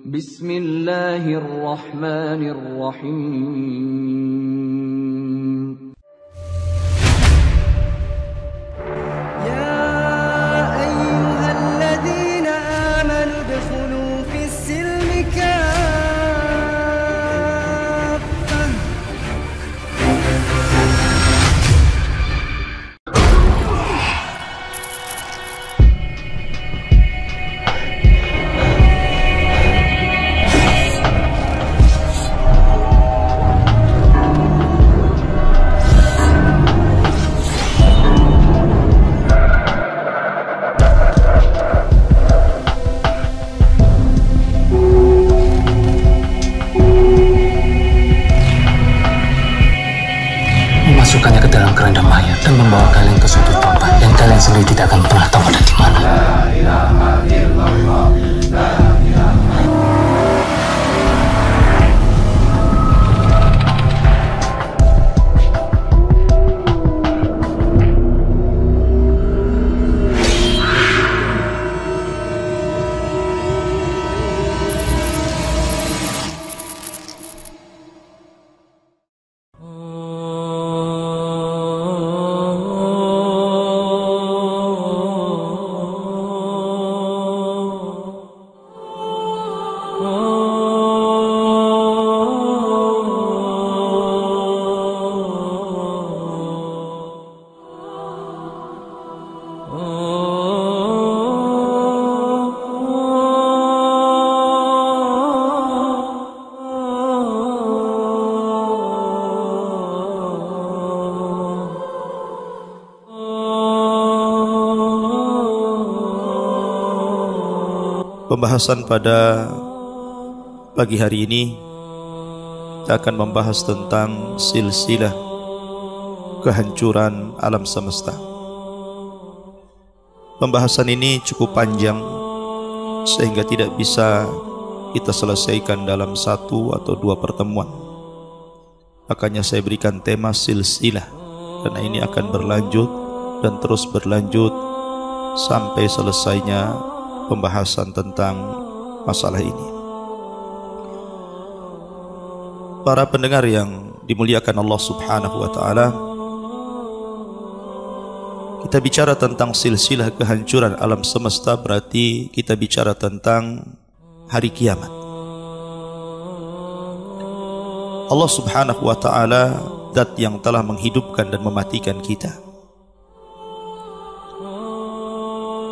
Bismillahirrahmanirrahim. Ya ayyuhalladzina amanu udkhulu fis silmi kaffah. Memasukkannya ke dalam keranda mayat dan membawa kalian ke suatu tempat yang kalian sendiri tidak akan pernah tahu ada di mana. Pembahasan pada pagi hari ini kita akan membahas tentang silsilah kehancuran alam semesta. Pembahasan ini cukup panjang sehingga tidak bisa kita selesaikan dalam satu atau dua pertemuan. Makanya saya berikan tema silsilah, karena ini akan berlanjut dan terus berlanjut sampai selesainya pembahasan tentang masalah ini. Para pendengar yang dimuliakan Allah Subhanahu wa ta'ala, kita bicara tentang silsilah kehancuran alam semesta, berarti kita bicara tentang hari kiamat. Allah Subhanahu wa ta'ala zat yang telah menghidupkan dan mematikan kita.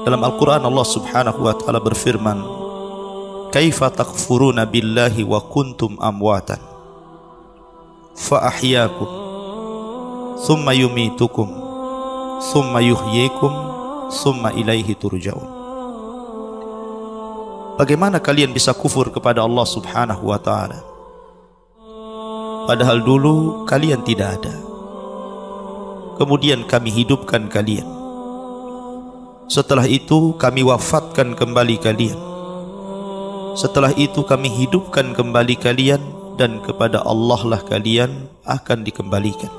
Dalam Al-Quran Allah Subhanahu wa ta'ala berfirman, "Kaifa takfuruna billahi wa kuntum amwatan fa ahyakum thumma yumitukum thumma yuhyikum thumma ilaihi turja'un." Bagaimana kalian bisa kufur kepada Allah Subhanahu wa ta'ala padahal dulu kalian tidak ada, kemudian kami hidupkan kalian, setelah itu kami wafatkan kembali kalian, setelah itu kami hidupkan kembali kalian, dan kepada Allah lah kalian akan dikembalikan.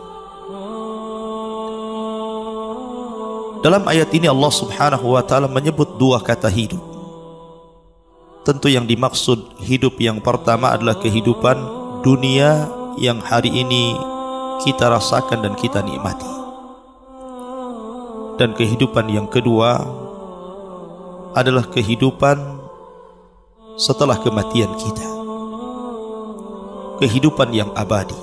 Dalam ayat ini Allah Subhanahu wa ta'ala menyebut dua kata hidup. Tentu yang dimaksud hidup yang pertama adalah kehidupan dunia yang hari ini kita rasakan dan kita nikmati. Dan kehidupan yang kedua adalah kehidupan setelah kematian kita. Kehidupan yang abadi,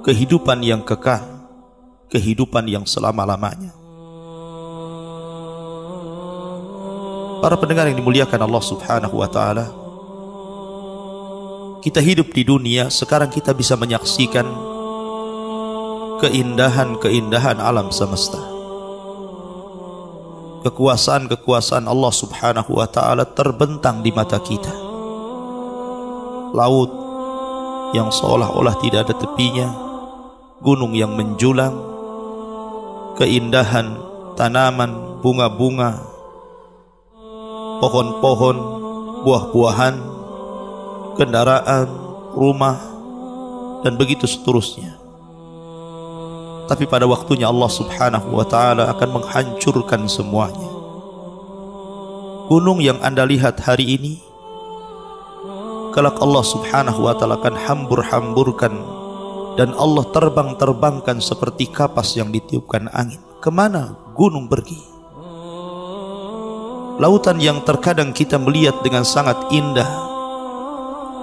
kehidupan yang kekal, kehidupan yang selama-lamanya. Para pendengar yang dimuliakan Allah Subhanahu wa ta'ala, kita hidup di dunia, sekarang kita bisa menyaksikan keindahan-keindahan alam semesta. Kekuasaan-kekuasaan Allah Subhanahu wa ta'ala terbentang di mata kita. Laut yang seolah-olah tidak ada tepinya, gunung yang menjulang, keindahan tanaman, bunga-bunga, pohon-pohon, buah-buahan, kendaraan, rumah, dan begitu seterusnya. Tapi pada waktunya Allah Subhanahu wa ta'ala akan menghancurkan semuanya. Gunung yang Anda lihat hari ini kelak Allah subhanahu wa ta'ala akan hambur-hamburkan dan Allah terbang-terbangkan seperti kapas yang ditiupkan angin. Kemana gunung pergi? Lautan yang terkadang kita melihat dengan sangat indah,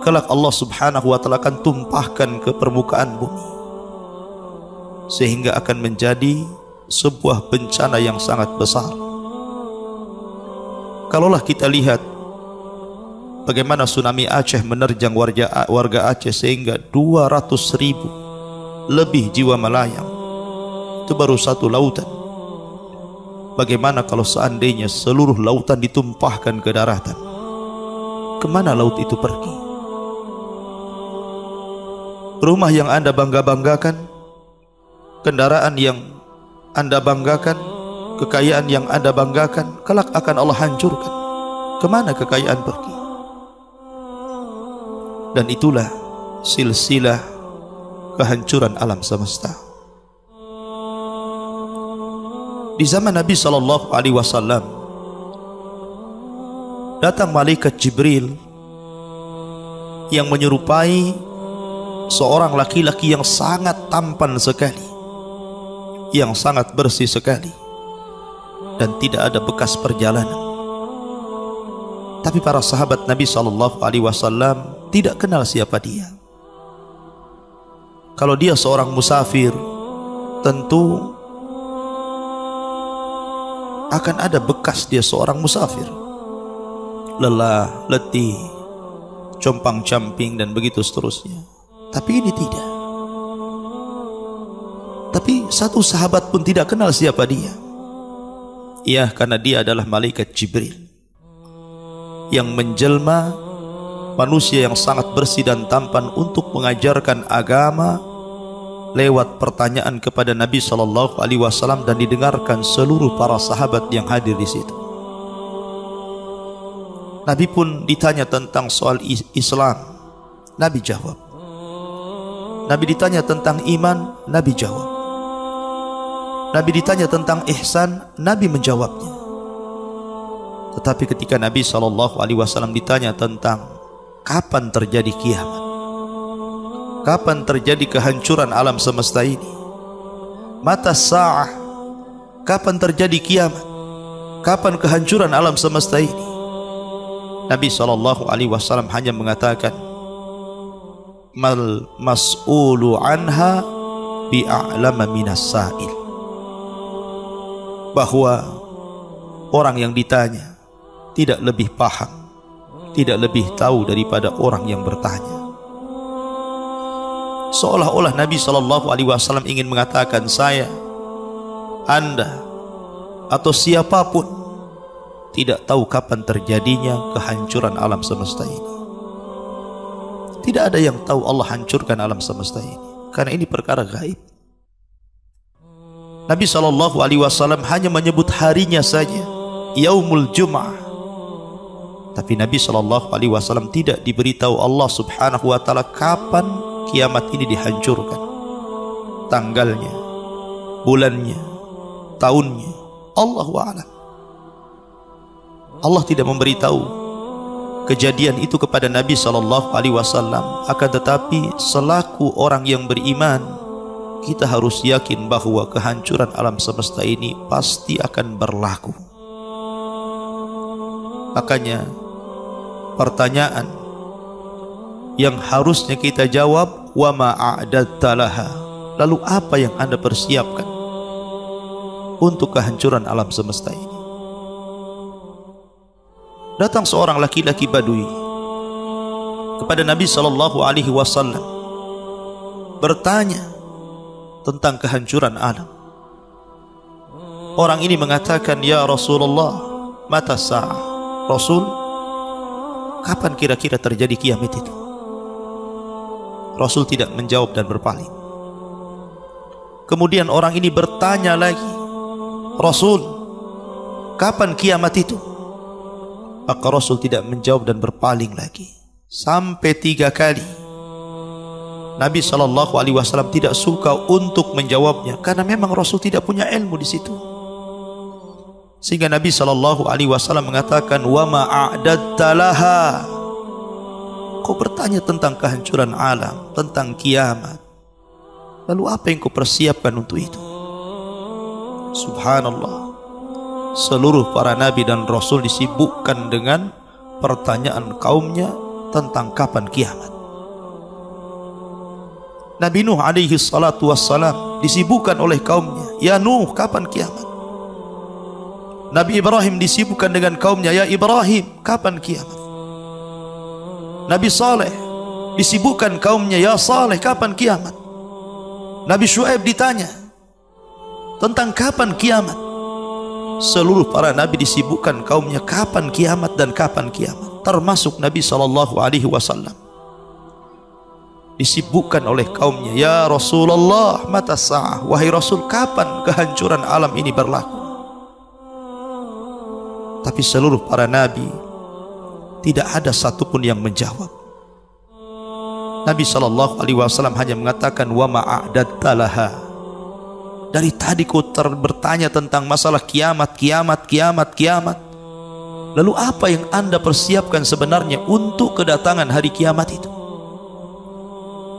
kelak Allah subhanahu wa ta'ala akan tumpahkan ke permukaan bumi, sehingga akan menjadi sebuah bencana yang sangat besar. Kalaulah kita lihat bagaimana tsunami Aceh menerjang warga Aceh sehingga 200.000 lebih jiwa melayang, itu baru satu lautan. Bagaimana kalau seandainya seluruh lautan ditumpahkan ke daratan? Kemana laut itu pergi? Rumah yang Anda bangga-banggakan, kendaraan yang Anda banggakan, kekayaan yang Anda banggakan, kelak akan Allah hancurkan. Kemana kekayaan pergi? Dan itulah silsilah kehancuran alam semesta. Di zaman Nabi SAW datang malaikat Jibril yang menyerupai seorang laki-laki yang sangat tampan sekali, yang sangat bersih sekali, dan tidak ada bekas perjalanan. Tapi para sahabat Nabi SAW tidak kenal siapa dia. Kalau dia seorang musafir, tentu akan ada bekas dia seorang musafir, lelah, letih, compang-camping dan begitu seterusnya. Tapi ini tidak. Tapi satu sahabat pun tidak kenal siapa dia. Ya, karena dia adalah malaikat Jibril yang menjelma manusia yang sangat bersih dan tampan untuk mengajarkan agama lewat pertanyaan kepada Nabi SAW dan didengarkan seluruh para sahabat yang hadir di situ. Nabi pun ditanya tentang soal Islam, Nabi jawab. Nabi ditanya tentang iman, Nabi jawab. Nabi ditanya tentang ihsan, Nabi menjawabnya. Tetapi ketika Nabi SAW ditanya tentang kapan terjadi kiamat, kapan terjadi kehancuran alam semesta ini, mata sa'ah, kapan terjadi kiamat, kapan kehancuran alam semesta ini, Nabi SAW hanya mengatakan, mal mas'ulu anha bi'a'lama minas sa'il, bahwa orang yang ditanya tidak lebih paham, tidak lebih tahu daripada orang yang bertanya. Seolah-olah Nabi SAW ingin mengatakan, saya, Anda, atau siapapun tidak tahu kapan terjadinya kehancuran alam semesta ini. Tidak ada yang tahu Allah hancurkan alam semesta ini, karena ini perkara gaib. Nabi SAW hanya menyebut harinya saja, Yaumul Jum'ah. Tapi Nabi SAW tidak diberitahu Allah Subhanahu wa ta'ala kapan kiamat ini dihancurkan, tanggalnya, bulannya, tahunnya. Allahu a'lam. Allah tidak memberitahu kejadian itu kepada Nabi SAW. Akan tetapi selaku orang yang beriman, kita harus yakin bahwa kehancuran alam semesta ini pasti akan berlaku. Makanya pertanyaan yang harusnya kita jawab, wa ma a'dadta laha, lalu apa yang Anda persiapkan untuk kehancuran alam semesta ini? Datang seorang laki-laki Badui kepada Nabi SAW bertanya tentang kehancuran alam. Orang ini mengatakan, ya Rasulullah, mata sa'ah. Rasul, kapan kira-kira terjadi kiamat itu? Rasul tidak menjawab dan berpaling. Kemudian orang ini bertanya lagi, Rasul, kapan kiamat itu? Maka Rasul tidak menjawab dan berpaling lagi. Sampai 3 kali. Nabi SAW tidak suka untuk menjawabnya, karena memang Rasul tidak punya ilmu di situ. Sehingga Nabi SAW mengatakan, wa ma a'dadta laha, Kau bertanya tentang kehancuran alam, tentang kiamat. Lalu apa yang kau persiapkan untuk itu? Subhanallah. Seluruh para nabi dan rasul disibukkan dengan pertanyaan kaumnya tentang kapan kiamat. Nabi Nuh alaihi salatu wassalam disibukkan oleh kaumnya, ya Nuh, kapan kiamat? Nabi Ibrahim disibukkan dengan kaumnya, ya Ibrahim, kapan kiamat? Nabi Saleh disibukkan kaumnya, ya Saleh, kapan kiamat? Nabi Syuaib ditanya tentang kapan kiamat. Seluruh para nabi disibukkan kaumnya kapan kiamat dan kapan kiamat. Termasuk Nabi SAW disibukkan oleh kaumnya, ya Rasulullah, mata sa'ah, wahai Rasul, kapan kehancuran alam ini berlaku? Tapi seluruh para nabi tidak ada satupun yang menjawab. Nabi SAW hanya mengatakan, wa ma'a'datta laha. Dari tadi kau bertanya tentang masalah kiamat. Lalu apa yang anda persiapkan sebenarnya untuk kedatangan hari kiamat itu?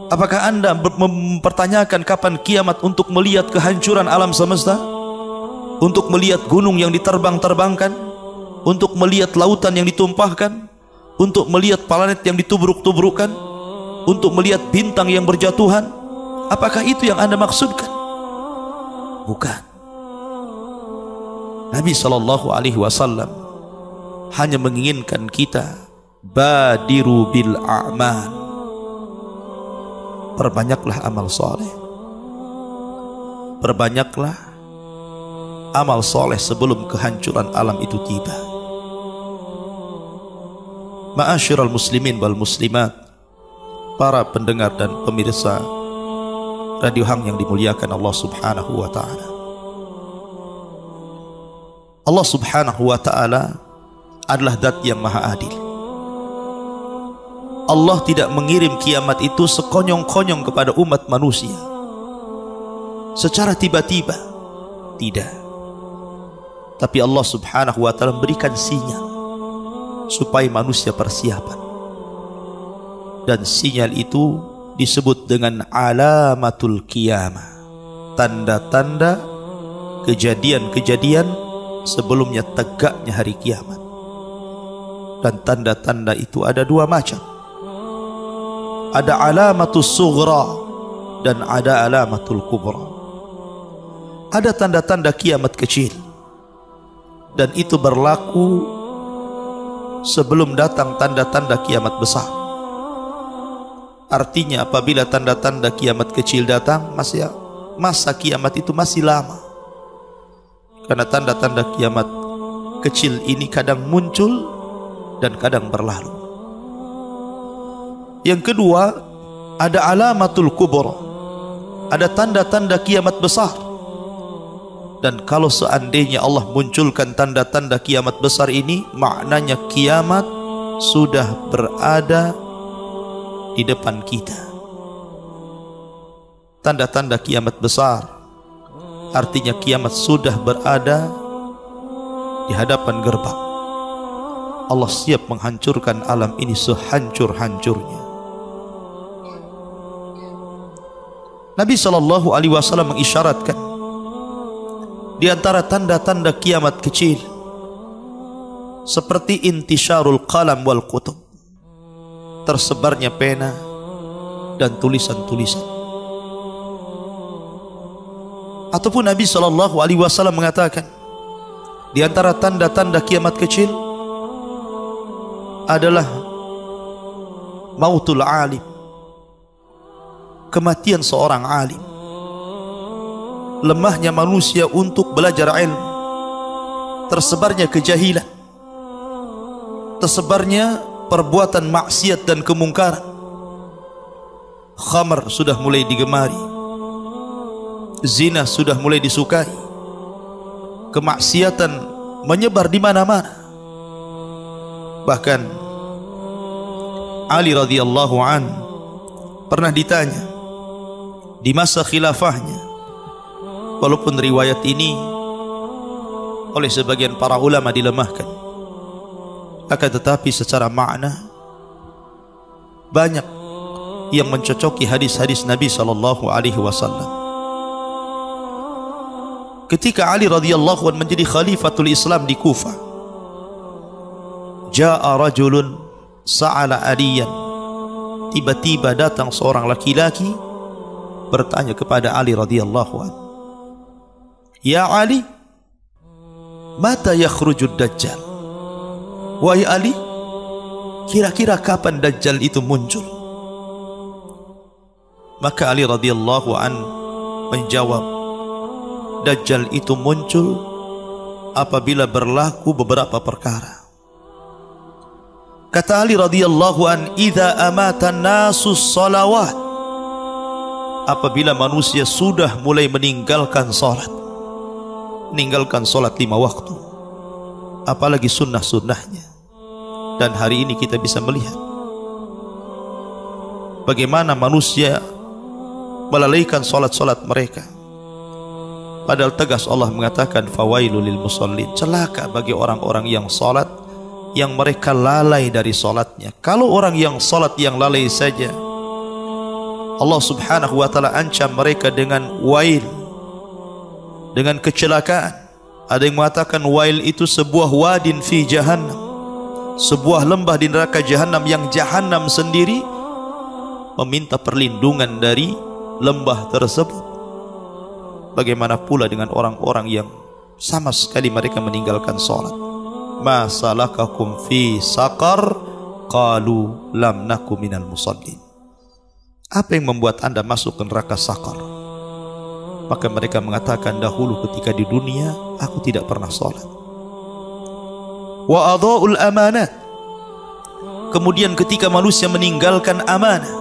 Apakah anda mempertanyakan kapan kiamat untuk melihat kehancuran alam semesta? Untuk melihat gunung yang diterbang-terbangkan? Untuk melihat lautan yang ditumpahkan? Untuk melihat planet yang ditubruk-tubrukkan? Untuk melihat bintang yang berjatuhan? Apakah itu yang anda maksudkan? Bukan. Nabi SAW hanya menginginkan kita badiru bil a'mal, perbanyaklah amal soleh, perbanyaklah amal soleh sebelum kehancuran alam itu tiba. Ma'asyiral muslimin wal muslimat, para pendengar dan pemirsa Radio Hang yang dimuliakan Allah Subhanahu wa ta'ala. Allah Subhanahu wa ta'ala adalah zat yang maha adil. Allah tidak mengirim kiamat itu sekonyong-konyong kepada umat manusia secara tiba-tiba, tidak. Tapi Allah Subhanahu wa ta'ala memberikan sinyal supaya manusia persiapan. Dan sinyal itu disebut dengan alamatul qiyamah, tanda-tanda kejadian-kejadian sebelumnya tegaknya hari kiamat. Dan tanda-tanda itu ada dua macam. Ada alamatul sughra dan ada alamatul kubra. Ada tanda-tanda kiamat kecil, dan itu berlaku sebelum datang tanda-tanda kiamat besar. Artinya apabila tanda-tanda kiamat kecil datang, masa kiamat itu masih lama. Karena tanda-tanda kiamat kecil ini kadang muncul dan kadang berlalu. Yang kedua, ada alamatul kubra, ada tanda-tanda kiamat besar. Dan kalau seandainya Allah munculkan tanda-tanda kiamat besar ini, maknanya kiamat sudah berada di depan kita. Tanda-tanda kiamat besar artinya kiamat sudah berada di hadapan gerbang. Allah siap menghancurkan alam ini sehancur-hancurnya. Nabi SAW mengisyaratkan di antara tanda-tanda kiamat kecil seperti intisyarul qalam wal kutub, tersebarnya pena dan tulisan-tulisan. Ataupun Nabi SAW mengatakan di antara tanda-tanda kiamat kecil adalah mautul alim, kematian seorang alim, lemahnya manusia untuk belajar ilmu, tersebarnya kejahilan, tersebarnya perbuatan maksiat dan kemungkaran. Khamar sudah mulai digemari, zina sudah mulai disukai, kemaksiatan menyebar di mana-mana. Bahkan Ali radhiyallahu an pernah ditanya di masa khilafahnya, walaupun riwayat ini oleh sebagian para ulama dilemahkan, akan tetapi secara makna banyak yang mencocoki hadis-hadis Nabi SAW. Ketika Ali radhiyallahu anhu menjadi khalifatul Islam di Kufah, ja'a rajulun sa'ala Aliyan, tiba-tiba datang seorang laki-laki bertanya kepada Ali radhiyallahu anhu, "Ya Ali, mata yakhrujud dajjal?" Wahai Ali, kira-kira kapan Dajjal itu muncul? Maka Ali radhiyallahu anhu menjawab, Dajjal itu muncul apabila berlaku beberapa perkara. Kata Ali radhiyallahu anhu, idza amata nasus salawat, apabila manusia sudah mulai meninggalkan salat, meninggalkan salat 5 waktu, apalagi sunnah-sunnahnya. Dan hari ini kita bisa melihat bagaimana manusia melalaikan salat-salat mereka. Padahal tegas Allah mengatakan, fawailul lil musallin, celaka bagi orang-orang yang salat yang mereka lalai dari salatnya. Kalau orang yang salat yang lalai saja, Allah subhanahu wa ta'ala ancam mereka dengan wail, dengan kecelakaan. Ada yang mengatakan wail itu sebuah wadin fi jahannam, sebuah lembah di neraka Jahannam yang Jahannam sendiri meminta perlindungan dari lembah tersebut. Bagaimana pula dengan orang-orang yang sama sekali mereka meninggalkan salat? Ma salakakum fi saqar? Qalu lam naku minal musallin. Apa yang membuat Anda masuk ke neraka Saqar? Maka mereka mengatakan, dahulu ketika di dunia aku tidak pernah salat. Wa adha'ul amanat, kemudian ketika manusia meninggalkan amanah,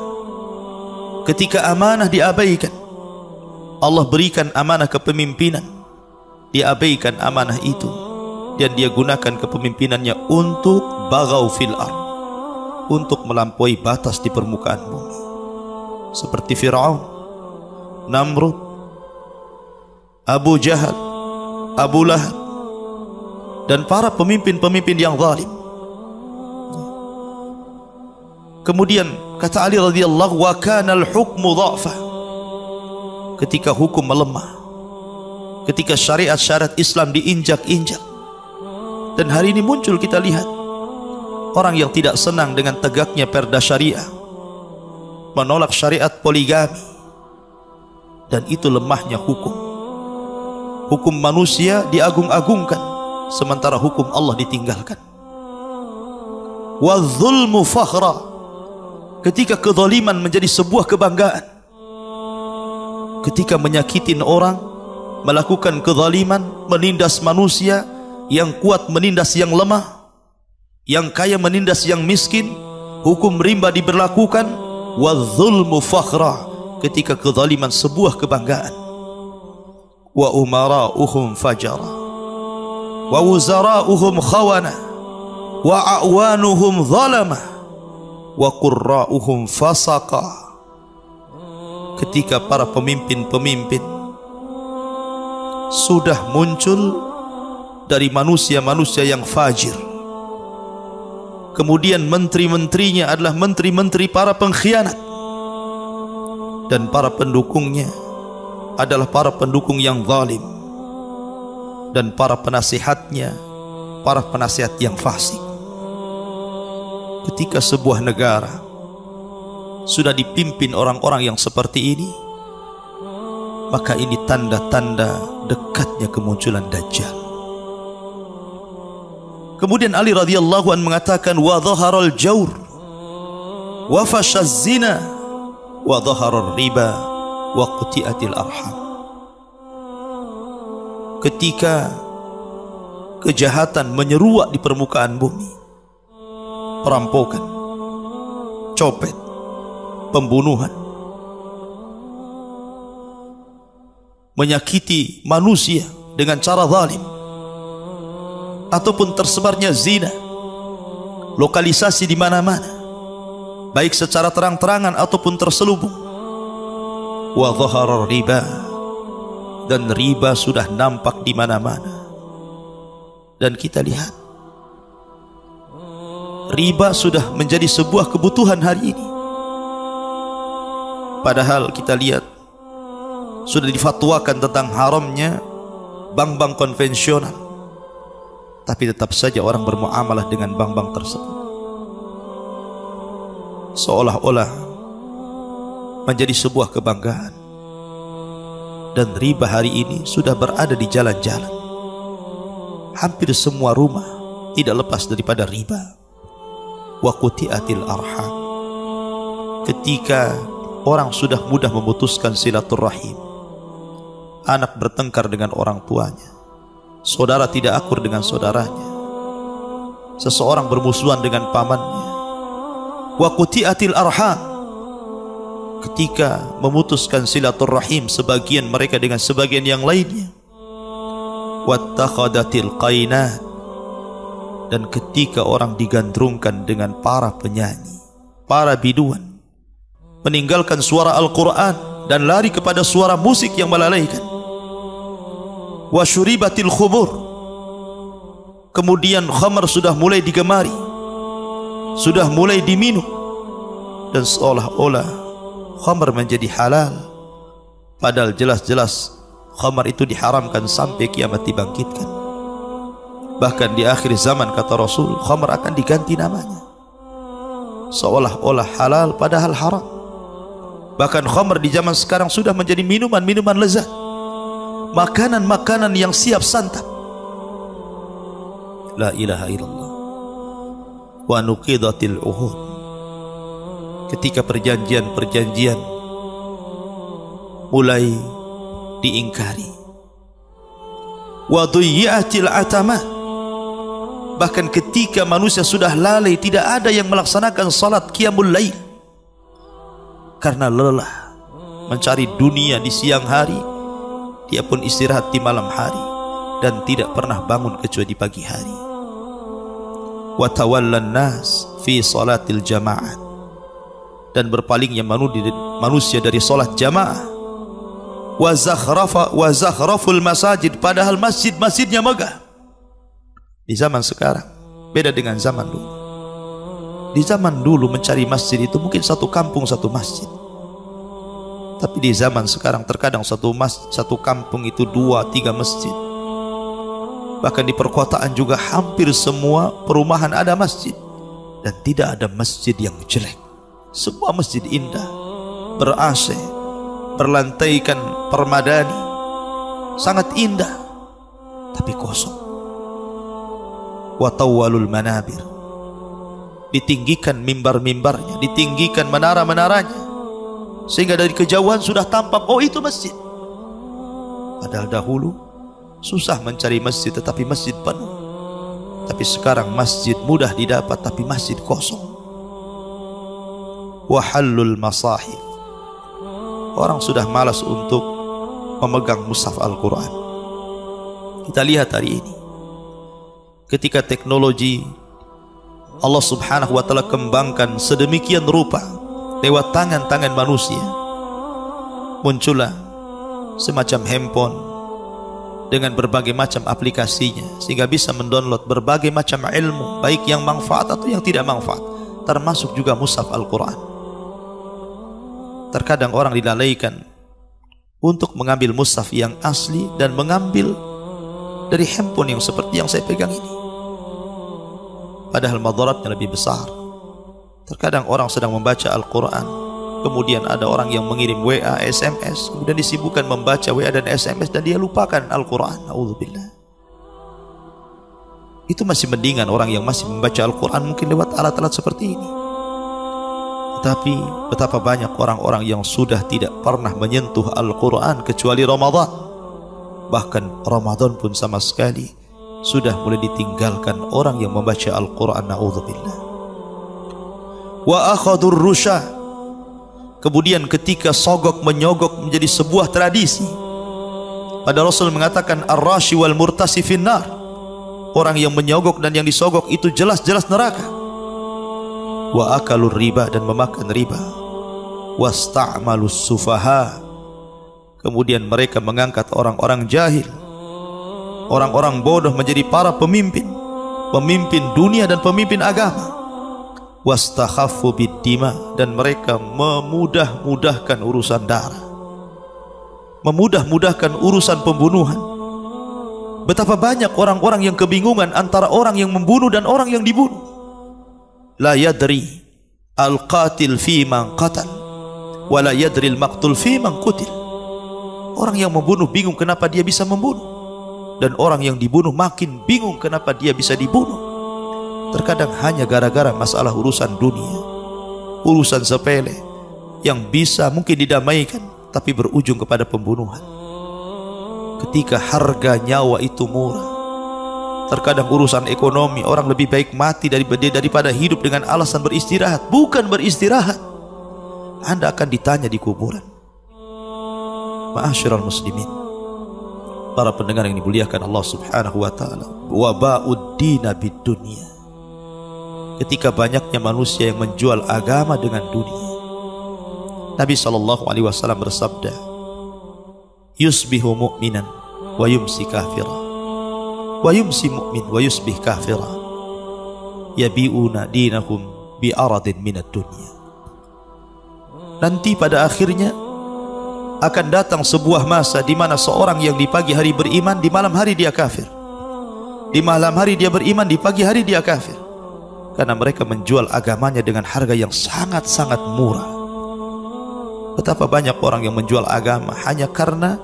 ketika amanah diabaikan, Allah berikan amanah kepemimpinan, diabaikan amanah itu dan dia gunakan kepemimpinannya untuk baghaw fil ard, untuk melampaui batas di permukaan bumi, seperti Fir'aun, Namrud, Abu Jahal, Abu Lahab, dan para pemimpin-pemimpin yang zalim. Kemudian kata Ali radhiyallahu, wa kanal hukmu dha'fa, ketika hukum melemah, ketika syariat-syariat Islam diinjak-injak. Dan hari ini muncul, kita lihat orang yang tidak senang dengan tegaknya perda syariah, menolak syariat poligami, dan itu lemahnya hukum. Hukum manusia diagung-agungkan, sementara hukum Allah ditinggalkan. Wadzulmu fakhra, ketika kezaliman menjadi sebuah kebanggaan, ketika menyakitin orang, melakukan kezaliman, menindas manusia, yang kuat menindas yang lemah, yang kaya menindas yang miskin, hukum rimba diberlakukan. Wadzulmu fakhra, ketika kezaliman sebuah kebanggaan. Wa umara'uhum fajara, wa wuzara'uhum khawana, wa a'wanuhum zalamah, wa qurra'uhum fasaqa, ketika para pemimpin-pemimpin sudah muncul dari manusia-manusia yang fajir, kemudian menteri-menterinya adalah menteri-menteri para pengkhianat, dan para pendukungnya adalah para pendukung yang zalim, dan para penasihatnya para penasihat yang fasik. Ketika sebuah negara sudah dipimpin orang-orang yang seperti ini, maka ini tanda-tanda dekatnya kemunculan Dajjal. Kemudian Ali radhiyallahu anhu mengatakan, wa dhaharal jawr wa fashaz zina wa dhaharar riba wa quti'atil arham. Ketika kejahatan menyeruak di permukaan bumi, perampokan, copet, pembunuhan, menyakiti manusia dengan cara zalim, ataupun tersebarnya zina, lokalisasi di mana-mana, baik secara terang-terangan ataupun terselubung. Wa dhaharar riba, dan riba sudah nampak di mana-mana. Dan kita lihat riba sudah menjadi sebuah kebutuhan hari ini. Padahal kita lihat sudah difatwakan tentang haramnya bank-bank konvensional, tapi tetap saja orang bermuamalah dengan bank-bank tersebut, seolah-olah menjadi sebuah kebanggaan. Dan riba hari ini sudah berada di jalan-jalan. Hampir semua rumah tidak lepas daripada riba. Wa quti'atil arham. Ketika orang sudah mudah memutuskan silaturahim, anak bertengkar dengan orang tuanya, saudara tidak akur dengan saudaranya, seseorang bermusuhan dengan pamannya. Wa quti'atil arham. Ketika memutuskan silaturahim sebagian mereka dengan sebagian yang lainnya. Wattakhadatil qainat. Dan ketika orang digandrungkan dengan para penyanyi, para biduan, meninggalkan suara Al-Quran dan lari kepada suara musik yang melalaikan. Wasyuribatil khumur. Kemudian khamar sudah mulai digemari, sudah mulai diminum, dan seolah-olah khamar menjadi halal, padahal jelas-jelas khamar itu diharamkan sampai kiamat dibangkitkan. Bahkan di akhir zaman kata Rasul, khamar akan diganti namanya, seolah-olah halal padahal haram. Bahkan khamar di zaman sekarang sudah menjadi minuman-minuman lezat, makanan-makanan yang siap santap. La ilaha illallah. Wa nuqidatil uhud. Ketika perjanjian-perjanjian mulai diingkari. Wa dhuyyatil atamat. Bahkan ketika manusia sudah lalai, tidak ada yang melaksanakan salat qiyamul lail karena lelah mencari dunia di siang hari, dia pun istirahat di malam hari dan tidak pernah bangun kecuali di pagi hari. Wa tawallan nas fi salatil jamaah. Dan berpalingnya manusia dari solat jamaah. Wa zakhraful masajid. Padahal masjid-masjidnya megah. Di zaman sekarang beda dengan zaman dulu. Di zaman dulu mencari masjid itu mungkin satu kampung satu masjid. Tapi di zaman sekarang terkadang satu kampung itu 2-3 masjid. Bahkan di perkotaan juga hampir semua perumahan ada masjid. Dan tidak ada masjid yang jelek. Semua masjid indah, ber-AC, berlantaikan permadani, sangat indah, tapi kosong. Wa tawwalul manabir. Ditinggikan mimbar-mimbarnya, ditinggikan menara-menaranya, sehingga dari kejauhan sudah tampak, oh itu masjid. Padahal dahulu susah mencari masjid tetapi masjid penuh. Tapi sekarang masjid mudah didapat tapi masjid kosong. Wahallul masahif. Orang sudah malas untuk memegang mushaf Al-Quran. Kita lihat hari ini, ketika teknologi Allah subhanahu wa ta'ala kembangkan sedemikian rupa lewat tangan-tangan manusia, muncullah semacam handphone dengan berbagai macam aplikasinya, sehingga bisa mendownload berbagai macam ilmu, baik yang manfaat atau yang tidak manfaat, termasuk juga mushaf Al-Quran. Terkadang orang dilalaikan untuk mengambil mushaf yang asli dan mengambil dari handphone yang seperti yang saya pegang ini. Padahal madaratnya lebih besar. Terkadang orang sedang membaca Al-Quran, kemudian ada orang yang mengirim WA, SMS, kemudian disibukkan membaca WA dan SMS dan dia lupakan Al-Quran. A'udzubillah. Itu masih mendingan orang yang masih membaca Al-Quran mungkin lewat alat-alat seperti ini. Tetapi betapa banyak orang-orang yang sudah tidak pernah menyentuh Al-Quran kecuali Ramadan. Bahkan Ramadan pun sama sekali sudah mulai ditinggalkan orang yang membaca Al-Quran. Na'udzubillah. Wa akhadur rusya. Kemudian ketika sogok menyogok menjadi sebuah tradisi, pada Rasul mengatakan ar-rashi wal murtasi finnar. Orang yang menyogok dan yang disogok itu jelas-jelas neraka. Wa akalur riba, dan memakan riba. Wasta'malus sufaha. Kemudian mereka mengangkat orang-orang jahil, orang-orang bodoh menjadi para pemimpin, pemimpin dunia dan pemimpin agama. wastakhaffu bid-dima, dan mereka memudah-mudahkan urusan darah, memudah-mudahkan urusan pembunuhan. Betapa banyak orang-orang yang kebingungan antara orang yang membunuh dan orang yang dibunuh. La yadri al-qatil fi man qatal wa la yadri al-maqtul fi man qutil. Orang yang membunuh bingung kenapa dia bisa membunuh, dan orang yang dibunuh makin bingung kenapa dia bisa dibunuh. Terkadang hanya gara-gara masalah urusan dunia, urusan sepele yang bisa mungkin didamaikan, tapi berujung kepada pembunuhan. Ketika harga nyawa itu murah, terkadang urusan ekonomi, orang lebih baik mati daripada hidup dengan alasan beristirahat. Bukan beristirahat, Anda akan ditanya di kuburan. Ma'asyiral muslimin, para pendengar yang dimuliakan Allah Subhanahu wa taala, wa ba'uddina bid-dunya. Ketika banyaknya manusia yang menjual agama dengan dunia, Nabi SAW bersabda, yusbihu mu'minan wa yumsi kafira, wa yumsi mu'min wa yusbih kafira, yabi'una dinahum bi'aradin minad dunya. Nanti pada akhirnya akan datang sebuah masa di mana seorang yang di pagi hari beriman, di malam hari dia kafir. Di malam hari dia beriman, di pagi hari dia kafir. Karena mereka menjual agamanya dengan harga yang sangat-sangat murah. Betapa banyak orang yang menjual agama hanya karena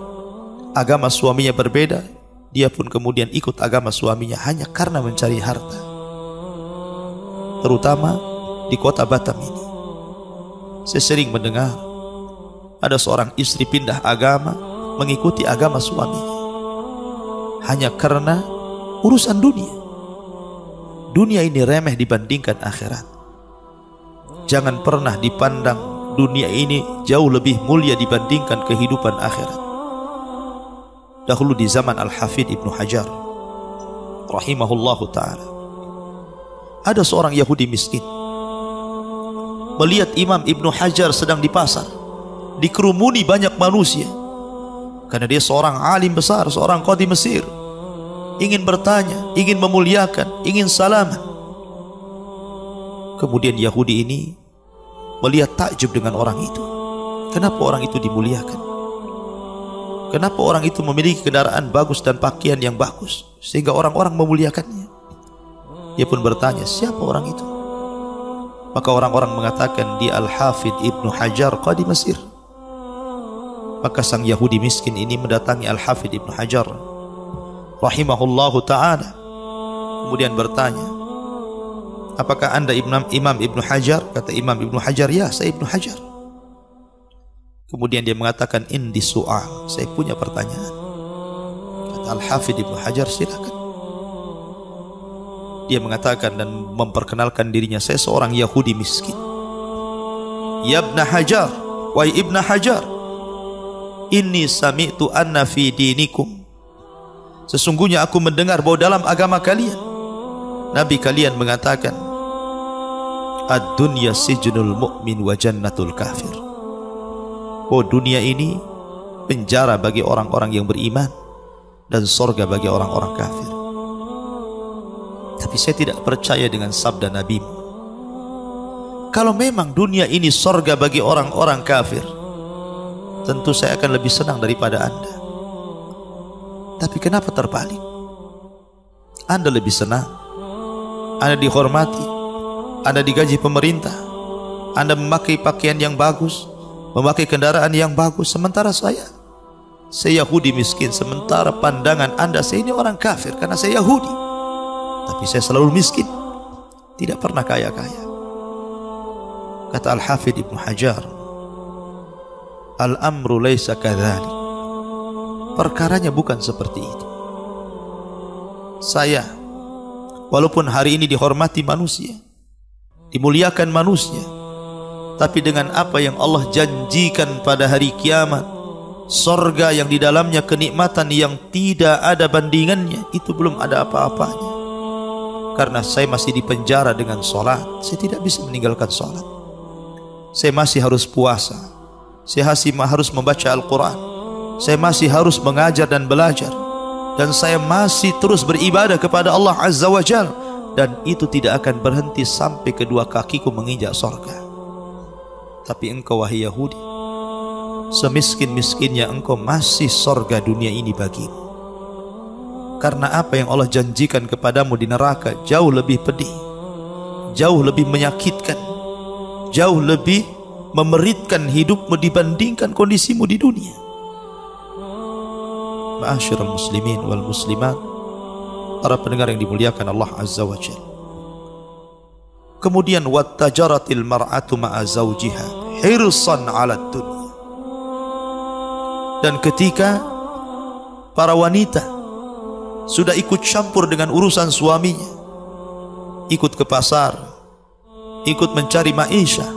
agama suaminya berbeda, dia pun kemudian ikut agama suaminya hanya karena mencari harta. Terutama di kota Batam ini, saya sering mendengar ada seorang istri pindah agama mengikuti agama suaminya hanya karena urusan dunia. Dunia ini remeh dibandingkan akhirat. Jangan pernah dipandang dunia ini jauh lebih mulia dibandingkan kehidupan akhirat. Dahulu di zaman Al-Hafidh Ibnu Hajar rahimahullahu ta'ala, ada seorang Yahudi miskin melihat Imam Ibnu Hajar sedang di pasar, dikerumuni banyak manusia, karena dia seorang alim besar, seorang qadhi Mesir, ingin bertanya, ingin memuliakan, ingin salaman. Kemudian Yahudi ini melihat takjub dengan orang itu. Kenapa orang itu dimuliakan? Kenapa orang itu memiliki kendaraan bagus dan pakaian yang bagus sehingga orang-orang memuliakannya? Dia pun bertanya, siapa orang itu? Maka orang-orang mengatakan, dia Al-Hafidh Ibnu Hajar qadhi Mesir. Maka sang Yahudi miskin ini mendatangi Al-Hafidh Ibnu Hajar rahimahullahu ta'ala, kemudian bertanya, apakah anda Imam Ibnu Hajar? Kata Imam Ibnu Hajar, ya, saya Ibnu Hajar. Kemudian dia mengatakan, indi su'al, saya punya pertanyaan. Kata Al-Hafidh Ibnu Hajar, silakan. Dia mengatakan dan memperkenalkan dirinya, saya seorang Yahudi miskin. Ya Ibnu Hajar, wahai Ibnu Hajar, inni sami'tu anna fi dinikum, sesungguhnya aku mendengar bahwa dalam agama kalian, Nabi kalian mengatakan, ad-dunya sijnul mu'min wa jannatul kafir. Oh, dunia ini penjara bagi orang-orang yang beriman dan surga bagi orang-orang kafir. Tapi saya tidak percaya dengan sabda Nabi. Kalau memang dunia ini surga bagi orang-orang kafir, tentu saya akan lebih senang daripada Anda. Tapi kenapa terbalik? Anda lebih senang, Anda dihormati, Anda digaji pemerintah, Anda memakai pakaian yang bagus, memakai kendaraan yang bagus, sementara saya Yahudi miskin. Sementara pandangan Anda, saya ini orang kafir karena saya Yahudi, tapi saya selalu miskin, tidak pernah kaya-kaya. Kata Al-Hafidh Ibnu Hajar, al-amru laysa kadzalik, perkaranya bukan seperti itu. Saya walaupun hari ini dihormati manusia, dimuliakan manusia, tapi dengan apa yang Allah janjikan pada hari kiamat, surga yang di dalamnya kenikmatan yang tidak ada bandingannya, itu belum ada apa-apanya. Karena saya masih dipenjara dengan sholat, saya tidak bisa meninggalkan sholat. Saya masih harus puasa, saya masih harus membaca Al-Quran, saya masih harus mengajar dan belajar, dan saya masih terus beribadah kepada Allah Azza wa Jalla. dan itu tidak akan berhenti sampai kedua kakiku menginjak sorga. Tapi engkau wahai Yahudi, semiskin-miskinnya engkau masih sorga dunia ini bagimu. Karena apa yang Allah janjikan kepadamu di neraka jauh lebih pedih, jauh lebih menyakitkan, jauh lebih memeritkan hidupmu dibandingkan kondisimu di dunia. Ma'asyiral muslimin wal muslimat, para pendengar yang dimuliakan Allah Azza wa Jalla. Kemudian wattajaratil mar'atu ma'a zawjiha hirsan 'ala dunya. Dan ketika para wanita sudah ikut campur dengan urusan suaminya, ikut ke pasar, ikut mencari maisha,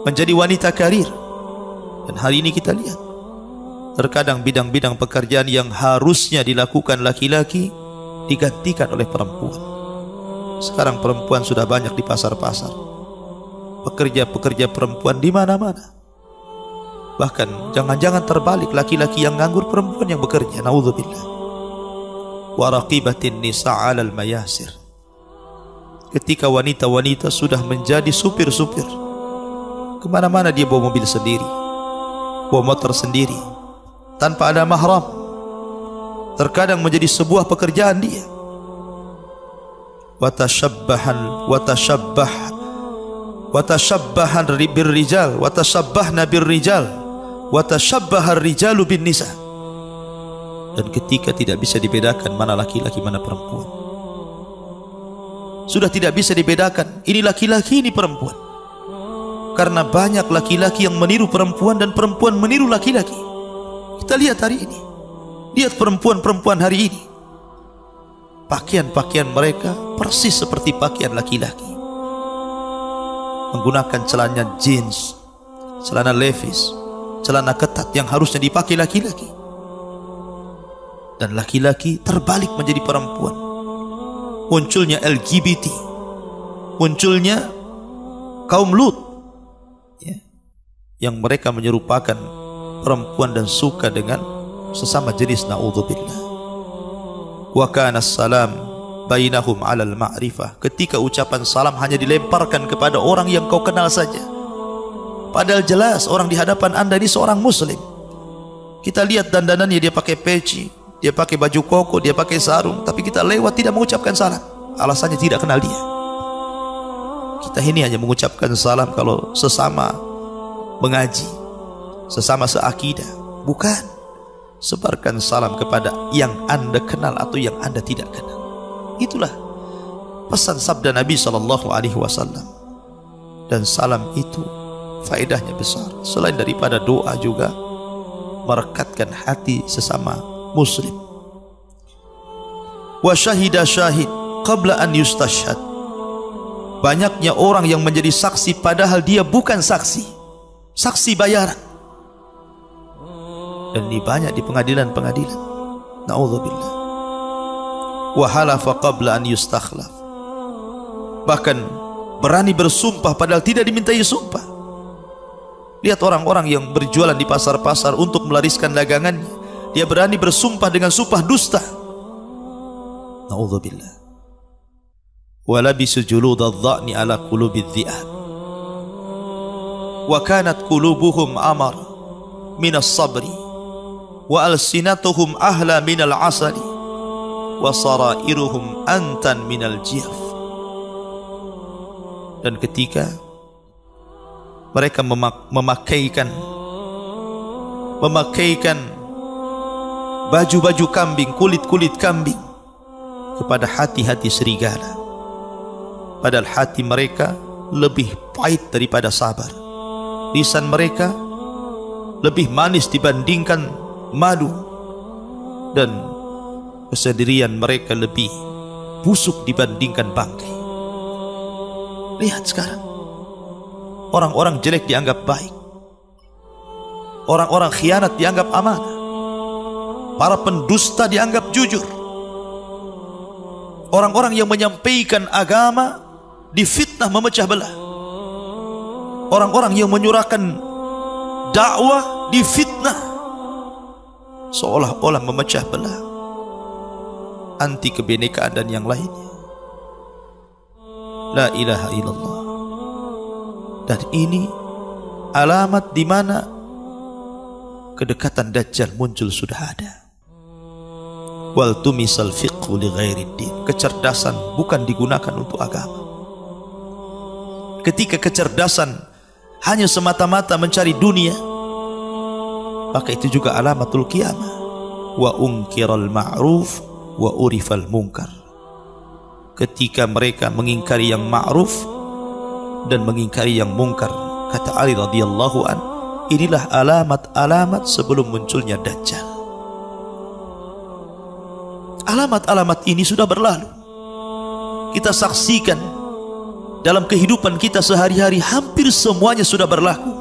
menjadi wanita karir. Dan hari ini kita lihat terkadang bidang-bidang pekerjaan yang harusnya dilakukan laki-laki digantikan oleh perempuan. Sekarang perempuan sudah banyak di pasar-pasar, pekerja-pekerja perempuan di mana-mana. Bahkan jangan-jangan terbalik, laki-laki yang nganggur, perempuan yang bekerja. Naudzubillah. Wa raqibatin nisa 'alal mayasir. Ketika wanita-wanita sudah menjadi supir-supir, kemana-mana dia bawa mobil sendiri, bawa motor sendiri, tanpa ada mahram. Terkadang menjadi sebuah pekerjaan dia. Watashabbahan birrijal, watashabbahna birrijal, watashabbahar rijalu bin nisa. Dan ketika tidak bisa dibedakan mana laki-laki mana perempuan, sudah tidak bisa dibedakan ini laki-laki ini perempuan, karena banyak laki-laki yang meniru perempuan dan perempuan meniru laki-laki. Kita lihat hari ini, lihat perempuan-perempuan hari ini, pakaian-pakaian mereka persis seperti pakaian laki-laki, menggunakan celana jeans, celana levis, celana ketat yang harusnya dipakai laki-laki. Dan laki-laki terbalik menjadi perempuan. Munculnya LGBT, munculnya kaum Lut, ya, yang mereka menyerupakan perempuan dan suka dengan sesama jenis. Na'udzubillah. Wa kana salam bainahum 'alal ma'rifah. Ketika ucapan salam hanya dilemparkan kepada orang yang kau kenal saja, padahal jelas orang di hadapan anda ini seorang muslim. Kita lihat dandanannya, dia pakai peci, dia pakai baju koko, dia pakai sarung, tapi kita lewat tidak mengucapkan salam. Alasannya tidak kenal dia. Kita ini hanya mengucapkan salam kalau sesama mengaji, sesama seakidah. Bukan, sebarkan salam kepada yang anda kenal atau yang anda tidak kenal. Itulah pesan sabda Nabi SAW. Dan salam itu faedahnya besar. Selain daripada doa juga merekatkan hati sesama muslim. Wa syahida syahid qabla an yustashhad. Banyaknya orang yang menjadi saksi padahal dia bukan saksi, saksi bayaran. Dan ini banyak di pengadilan-pengadilan. Na'udzubillah. Wa halafa qabla an yustakhlaf. Bahkan berani bersumpah padahal tidak dimintai sumpah. Lihat orang-orang yang berjualan di pasar-pasar untuk melariskan dagangannya, dia berani bersumpah dengan sumpah dusta. Na'udzubillah. Wa labisu juludadh dha'ni ala qulubidh dhi'ab. Wa kanat qulubuhum amar minas sabri wa alsinatuhum ahla minal asali wa sarairuhum antan minal jihf. Dan ketika mereka memakaikan baju-baju kambing, kulit-kulit kambing kepada hati-hati serigala, padahal hati mereka lebih pahit daripada sabar. Lisan mereka lebih manis dibandingkan madu, dan kesendirian mereka lebih busuk dibandingkan bangkai. Lihat sekarang, orang-orang jelek dianggap baik, orang-orang khianat dianggap amanah, para pendusta dianggap jujur, orang-orang yang menyampaikan agama difitnah memecah belah, orang-orang yang menyurahkan dakwah difitnah seolah-olah memecah belah, anti kebinekaan dan yang lainnya. La ilaha illallah. Dan ini alamat di mana kedekatan Dajjal muncul sudah ada. Wal tumisal fiqhu li ghairiddin. Kecerdasan bukan digunakan untuk agama. Ketika kecerdasan hanya semata-mata mencari dunia, maka itu juga alamatul qiyamah. Wa unkiral ma'ruf wa urifal munkar. Ketika mereka mengingkari yang ma'ruf dan mengingkari yang munkar, kata Ali radhiyallahu an, inilah alamat-alamat sebelum munculnya Dajjal. Alamat-alamat ini sudah berlalu. Kita saksikan dalam kehidupan kita sehari-hari, hampir semuanya sudah berlaku.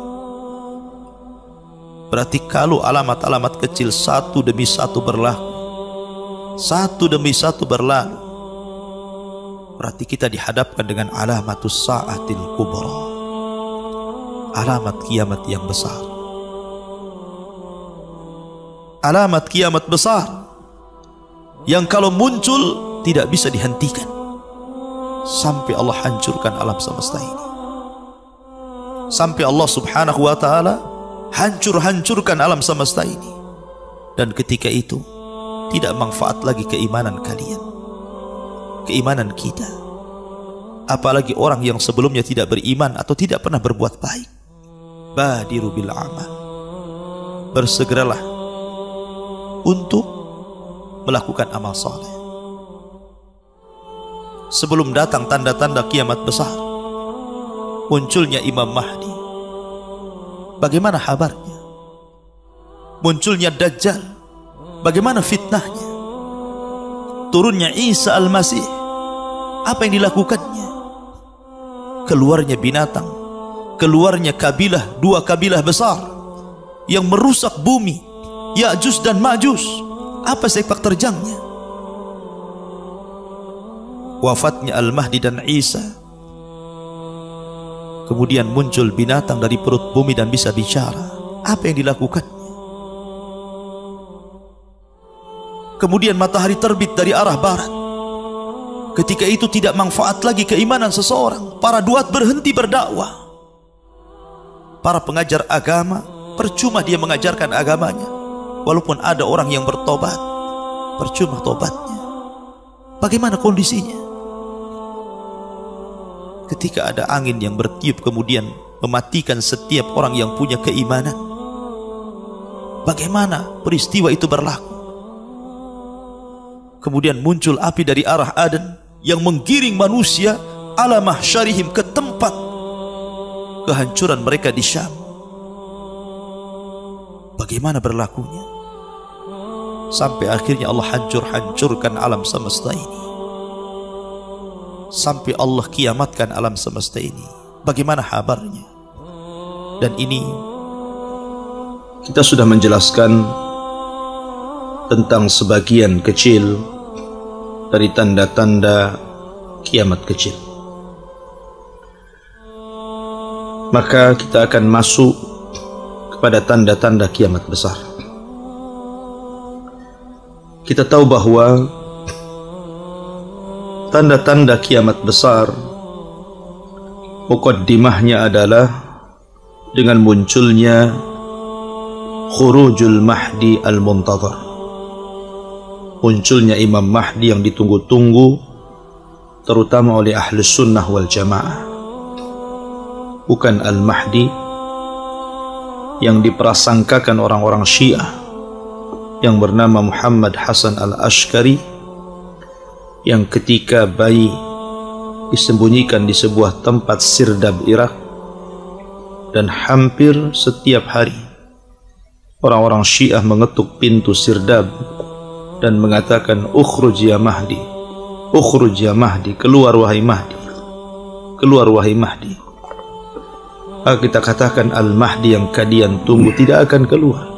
Berarti kalau alamat-alamat kecil satu demi satu berlaku, satu demi satu berlalu, berarti kita dihadapkan dengan alamatus sa'atil kubra, alamat kiamat yang besar. Alamat kiamat besar yang kalau muncul tidak bisa dihentikan sampai Allah hancurkan alam semesta ini, sampai Allah subhanahu wa ta'ala hancurkan alam semesta ini. Dan ketika itu tidak manfaat lagi keimanan kalian, keimanan kita, apalagi orang yang sebelumnya tidak beriman atau tidak pernah berbuat baik. Badiru bil amal, bersegeralah untuk melakukan amal saleh sebelum datang tanda-tanda kiamat besar. Munculnya Imam Mahdi, bagaimana kabarnya? Munculnya Dajjal, bagaimana fitnahnya? Turunnya Isa Al-Masih, apa yang dilakukannya? Keluarnya binatang, keluarnya kabilah, dua kabilah besar yang merusak bumi, Ya'juj dan Ma'juj, apa sepak terjangnya? Wafatnya Al-Mahdi dan Isa, kemudian muncul binatang dari perut bumi dan bisa bicara, apa yang dilakukannya? Kemudian matahari terbit dari arah barat, ketika itu tidak manfaat lagi keimanan seseorang. Para duat berhenti berdakwah, para pengajar agama percuma dia mengajarkan agamanya. Walaupun ada orang yang bertobat, percuma tobatnya. Bagaimana kondisinya ketika ada angin yang bertiup kemudian mematikan setiap orang yang punya keimanan? Bagaimana peristiwa itu berlaku? Kemudian muncul api dari arah Aden yang menggiring manusia ala mahsyarihim, ke tempat kehancuran mereka di Syam. Bagaimana berlakunya? Sampai akhirnya Allah hancurkan alam semesta ini, sampai Allah kiamatkan alam semesta ini. Bagaimana kabarnya? Dan ini kita sudah menjelaskan tentang sebagian kecil dari tanda-tanda kiamat kecil. Maka kita akan masuk kepada tanda-tanda kiamat besar. Kita tahu bahwa tanda-tanda kiamat besar muqaddimahnya adalah dengan munculnya khurujul Mahdi al-Muntadhar, munculnya Imam Mahdi yang ditunggu-tunggu terutama oleh ahli sunnah wal jamaah. Bukan al-Mahdi yang diprasangkakan orang-orang Syiah yang bernama Muhammad Hasan al-Ashqari, yang ketika bayi disembunyikan di sebuah tempat Sirdab Irak, dan hampir setiap hari orang-orang Syiah mengetuk pintu Sirdab dan mengatakan, ukhruj ya Mahdi, ukhruj ya Mahdi, keluar wahai Mahdi, keluar wahai Mahdi. Maka kita katakan Al-Mahdi yang kalian tunggu tidak akan keluar,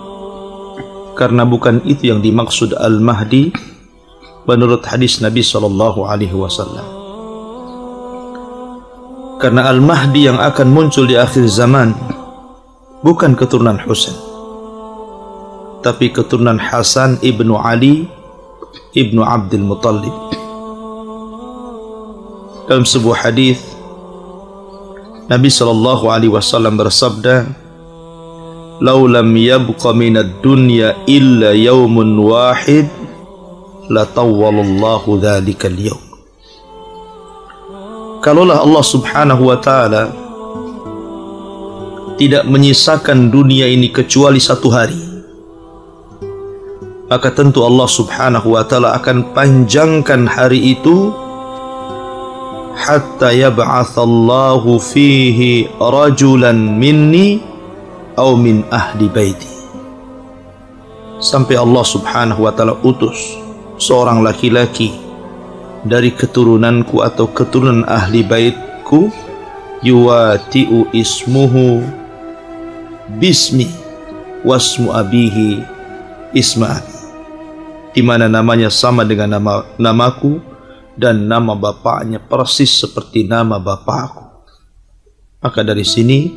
karena bukan itu yang dimaksud Al-Mahdi menurut hadis Nabi SAW. Karena Al-Mahdi yang akan muncul di akhir zaman bukan keturunan Husain, tapi keturunan Hasan ibnu Ali ibnu Abdul Muttalib. Dalam sebuah hadis Nabi sallallahu alaihi wasallam bersabda, "Lau lam yabqa minad dunya illa yaumun wahid, la tawwalallahu dzalikal yaum." Kalaulah Allah Subhanahu wa taala tidak menyisakan dunia ini kecuali satu hari, maka tentu Allah Subhanahu wa taala akan panjangkan hari itu hatta yab'atsallahu fihi rajulan minni aw min ahli baiti, sampai Allah Subhanahu wa taala utus seorang laki-laki dari keturunanku atau keturunan ahli baitku, yuwati'u ismuhu bismi wasmu abihi isma abi, di mana namanya sama dengan namaku dan nama bapaknya persis seperti nama bapakku. Maka dari sini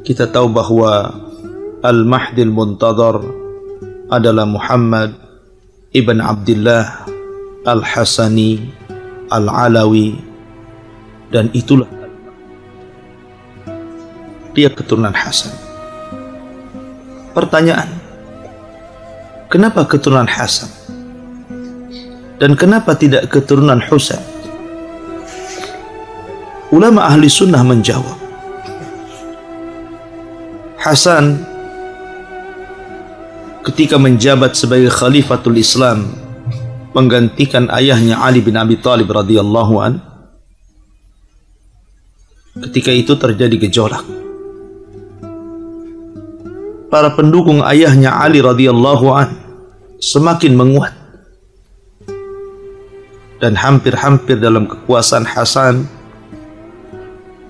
kita tahu bahwa Al-Mahdil Muntadhar adalah Muhammad ibn Abdullah Al-Hasani Al-Alawi, dan itulah dia keturunan Hasan. Pertanyaan, kenapa keturunan Hasan? Dan kenapa tidak keturunan Husain? Ulama ahli sunnah menjawab, Hasan ketika menjabat sebagai khalifatul Islam menggantikan ayahnya Ali bin Abi Thalib radhiyallahu an, ketika itu terjadi gejolak. Para pendukung ayahnya Ali radhiyallahu an semakin menguat, dan hampir-hampir dalam kekuasaan Hasan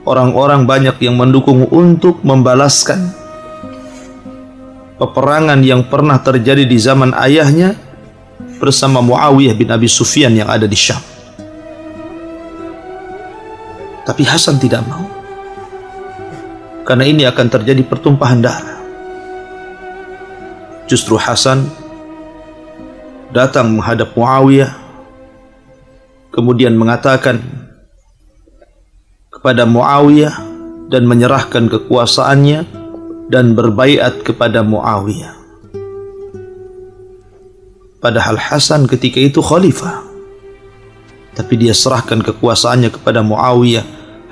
orang-orang banyak yang mendukung untuk membalaskan peperangan yang pernah terjadi di zaman ayahnya bersama Muawiyah bin Abi Sufyan yang ada di Syam. Tapi Hasan tidak mau, karena ini akan terjadi pertumpahan darah. Justru Hasan datang menghadap Muawiyah, kemudian mengatakan kepada Muawiyah dan menyerahkan kekuasaannya dan berbaiat kepada Muawiyah. Padahal Hasan ketika itu khalifah, tapi dia serahkan kekuasaannya kepada Muawiyah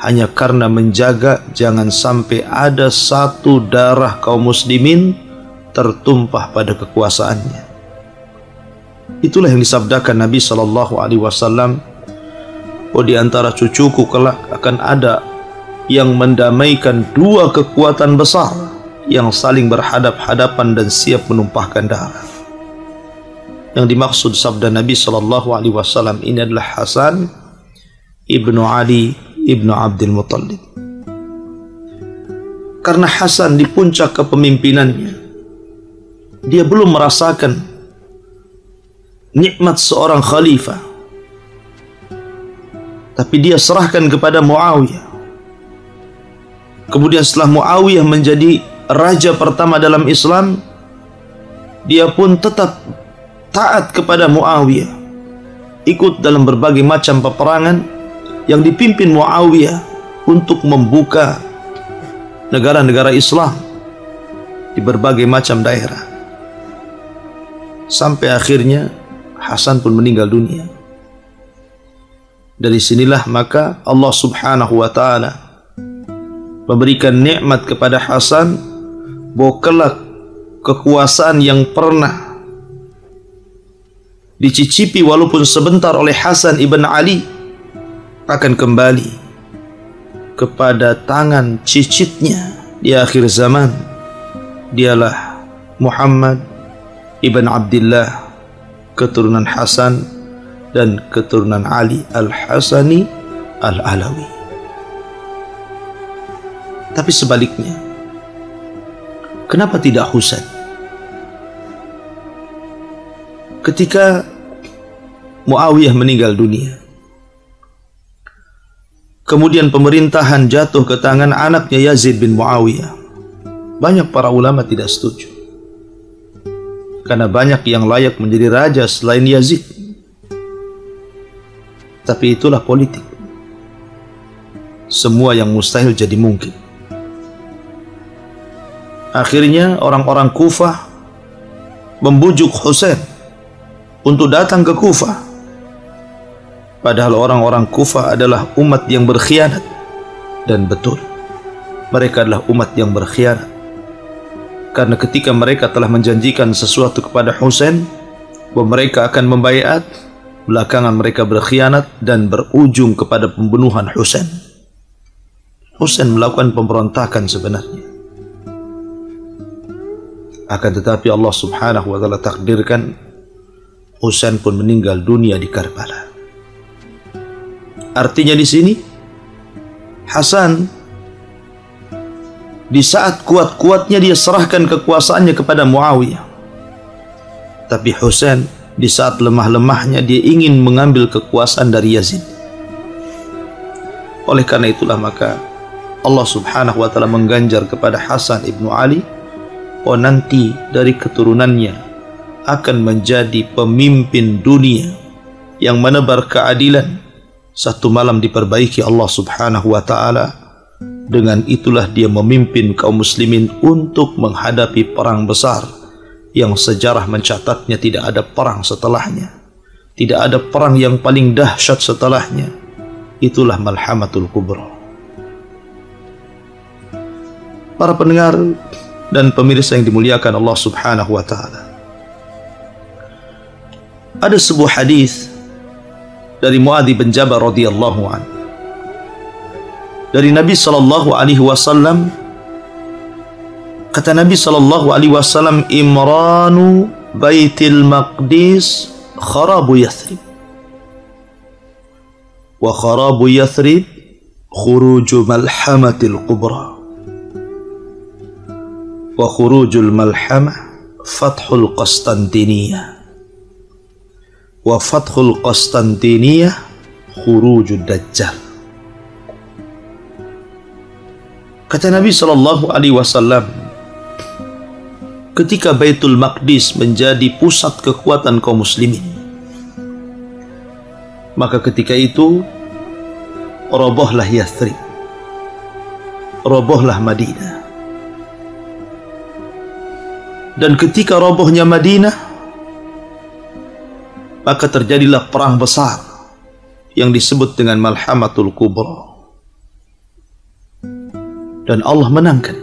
hanya karena menjaga jangan sampai ada satu darah kaum muslimin tertumpah pada kekuasaannya. Itulah yang disabdakan Nabi sallallahu alaihi wasallam, "Oh, di antara cucuku kelak akan ada yang mendamaikan dua kekuatan besar yang saling berhadap-hadapan dan siap menumpahkan darah." Yang dimaksud sabda Nabi sallallahu alaihi wasallam ini adalah Hasan ibnu Ali ibnu Abdul Muttalib. Karena Hasan di puncak kepemimpinannya, dia belum merasakan nikmat seorang khalifah, tapi dia serahkan kepada Muawiyah. Kemudian setelah Muawiyah menjadi raja pertama dalam Islam, dia pun tetap taat kepada Muawiyah, ikut dalam berbagai macam peperangan yang dipimpin Muawiyah untuk membuka negara-negara Islam di berbagai macam daerah, sampai akhirnya Hasan pun meninggal dunia. Dari sinilah maka Allah Subhanahu wa ta'ala memberikan nikmat kepada Hasan bahwa kelak kekuasaan yang pernah dicicipi walaupun sebentar oleh Hasan ibn Ali akan kembali kepada tangan cicitnya di akhir zaman. Dialah Muhammad ibn Abdullah, keturunan Hasan dan keturunan Ali Al-Hasani Al-Alawi. Tapi sebaliknya, kenapa tidak Husain? Ketika Muawiyah meninggal dunia, kemudian pemerintahan jatuh ke tangan anaknya Yazid bin Muawiyah, banyak para ulama tidak setuju, karena banyak yang layak menjadi raja selain Yazid. Tapi itulah politik. Semua yang mustahil jadi mungkin. Akhirnya orang-orang Kufah membujuk Husain untuk datang ke Kufah. Padahal orang-orang Kufah adalah umat yang berkhianat. Dan betul, mereka adalah umat yang berkhianat. Karena ketika mereka telah menjanjikan sesuatu kepada Husain bahwa mereka akan membaiat, belakangan mereka berkhianat dan berujung kepada pembunuhan Husain. Husain melakukan pemberontakan sebenarnya. Akan tetapi Allah Subhanahu wa taala takdirkan Husain pun meninggal dunia di Karbala. Artinya di sini Hasan di saat kuat-kuatnya dia serahkan kekuasaannya kepada Muawiyah. Tapi Husain di saat lemah-lemahnya dia ingin mengambil kekuasaan dari Yazid. Oleh karena itulah maka Allah Subhanahu wa taala mengganjar kepada Hasan ibnu Ali, oh nanti dari keturunannya akan menjadi pemimpin dunia yang menebar keadilan. Satu malam diperbaiki Allah Subhanahu wa taala. Dengan itulah dia memimpin kaum muslimin untuk menghadapi perang besar yang sejarah mencatatnya tidak ada perang setelahnya. Tidak ada perang yang paling dahsyat setelahnya. Itulah Malhamatul Kubra. Para pendengar dan pemirsa yang dimuliakan Allah Subhanahu wa taala. Ada sebuah hadis dari Muadz bin Jabal radhiyallahu anhu. Dari Nabi sallallahu alaihi wasallam, kata Nabi sallallahu alaihi wasallam, Imranu Baitil Maqdis kharabu Yathrib. Wa kharabu Yathrib khuruju malhamatil kubra. Wa khurujul malhamah fathul Qastantiniyah. Wa fathul Qastantiniyah khurujud Dajjal. Kata Nabi sallallahu alaihi wasallam, ketika Baitul Maqdis menjadi pusat kekuatan kaum muslimin, maka ketika itu robohlah Yathrib, robohlah Madinah. Dan ketika robohnya Madinah, maka terjadilah perang besar yang disebut dengan Malhamatul Kubra. Dan Allah menangkan.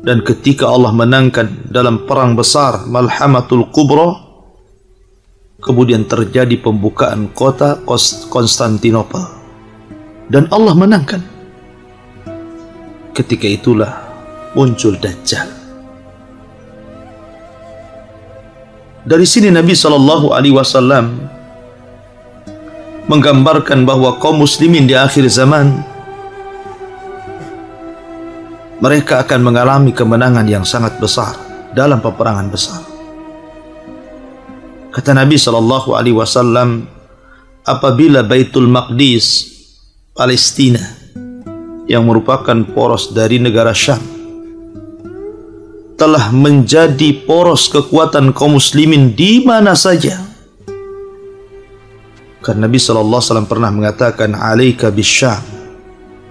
Dan ketika Allah menangkan dalam perang besar Malhamatul Kubra, kemudian terjadi pembukaan kota Konstantinopel. Dan Allah menangkan. Ketika itulah muncul Dajjal. Dari sini Nabi SAW menggambarkan bahwa kaum muslimin di akhir zaman mereka akan mengalami kemenangan yang sangat besar dalam peperangan besar. Kata Nabi SAW, apabila Baitul Maqdis, Palestina, yang merupakan poros dari negara Syam, telah menjadi poros kekuatan kaum muslimin di mana saja. Karena Nabi SAW pernah mengatakan, alaika bisyam,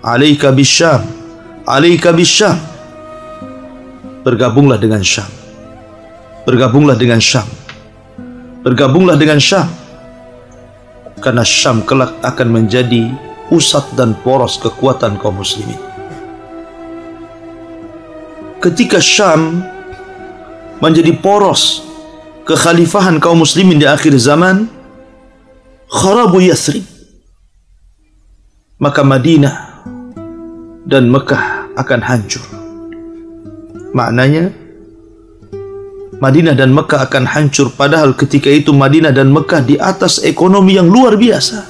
alaika bisyam, alaika bisyam. Bergabunglah dengan Syam, bergabunglah dengan Syam, bergabunglah dengan Syam. Karena Syam kelak akan menjadi pusat dan poros kekuatan kaum muslimin. Ketika Syam menjadi poros kekhalifahan kaum muslimin di akhir zaman, kharabu Yathrib, maka Madinah dan Mekah akan hancur. Maknanya Madinah dan Mekah akan hancur, padahal ketika itu Madinah dan Mekah di atas ekonomi yang luar biasa,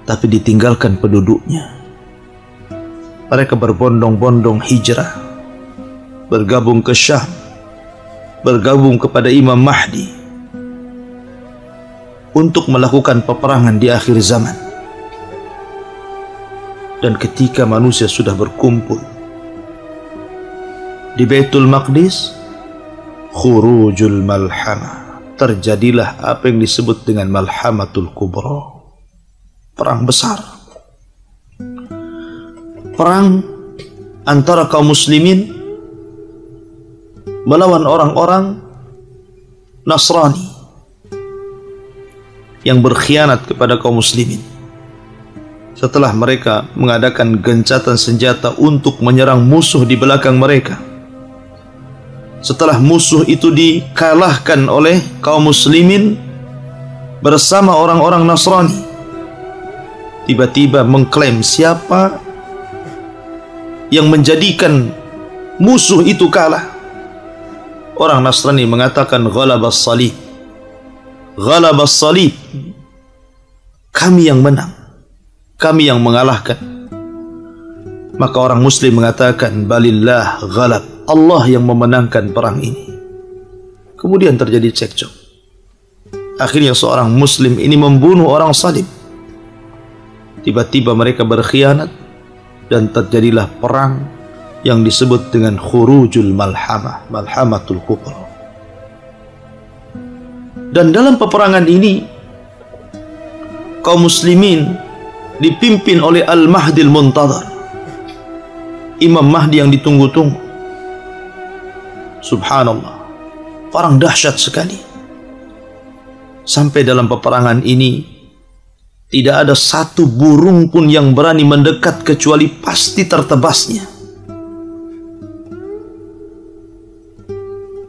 tapi ditinggalkan penduduknya. Mereka berbondong-bondong hijrah, bergabung ke Syam, bergabung kepada Imam Mahdi untuk melakukan peperangan di akhir zaman. Dan ketika manusia sudah berkumpul di Baitul Maqdis, khurujul malhamah, terjadilah apa yang disebut dengan Malhamatul Kubra, perang besar, perang antara kaum muslimin melawan orang-orang Nasrani yang berkhianat kepada kaum muslimin. Setelah mereka mengadakan gencatan senjata untuk menyerang musuh di belakang mereka, setelah musuh itu dikalahkan oleh kaum muslimin bersama orang-orang Nasrani, tiba-tiba mengklaim siapa yang menjadikan musuh itu kalah. Orang Nasrani mengatakan ghalabas salib, ghalabas salib, kami yang menang, kami yang mengalahkan. Maka orang muslim mengatakan balillah ghalab, Allah yang memenangkan perang ini. Kemudian terjadi cekcok. Akhirnya seorang muslim ini membunuh orang salib. Tiba-tiba mereka berkhianat dan terjadilah perang yang disebut dengan khurujul malhamah, malhamatul kubra. Dan dalam peperangan ini kaum muslimin dipimpin oleh Al-Mahdil Muntadhar, Imam Mahdi yang ditunggu-tunggu. Subhanallah, perang dahsyat sekali. Sampai dalam peperangan ini tidak ada satu burung pun yang berani mendekat kecuali pasti tertebasnya.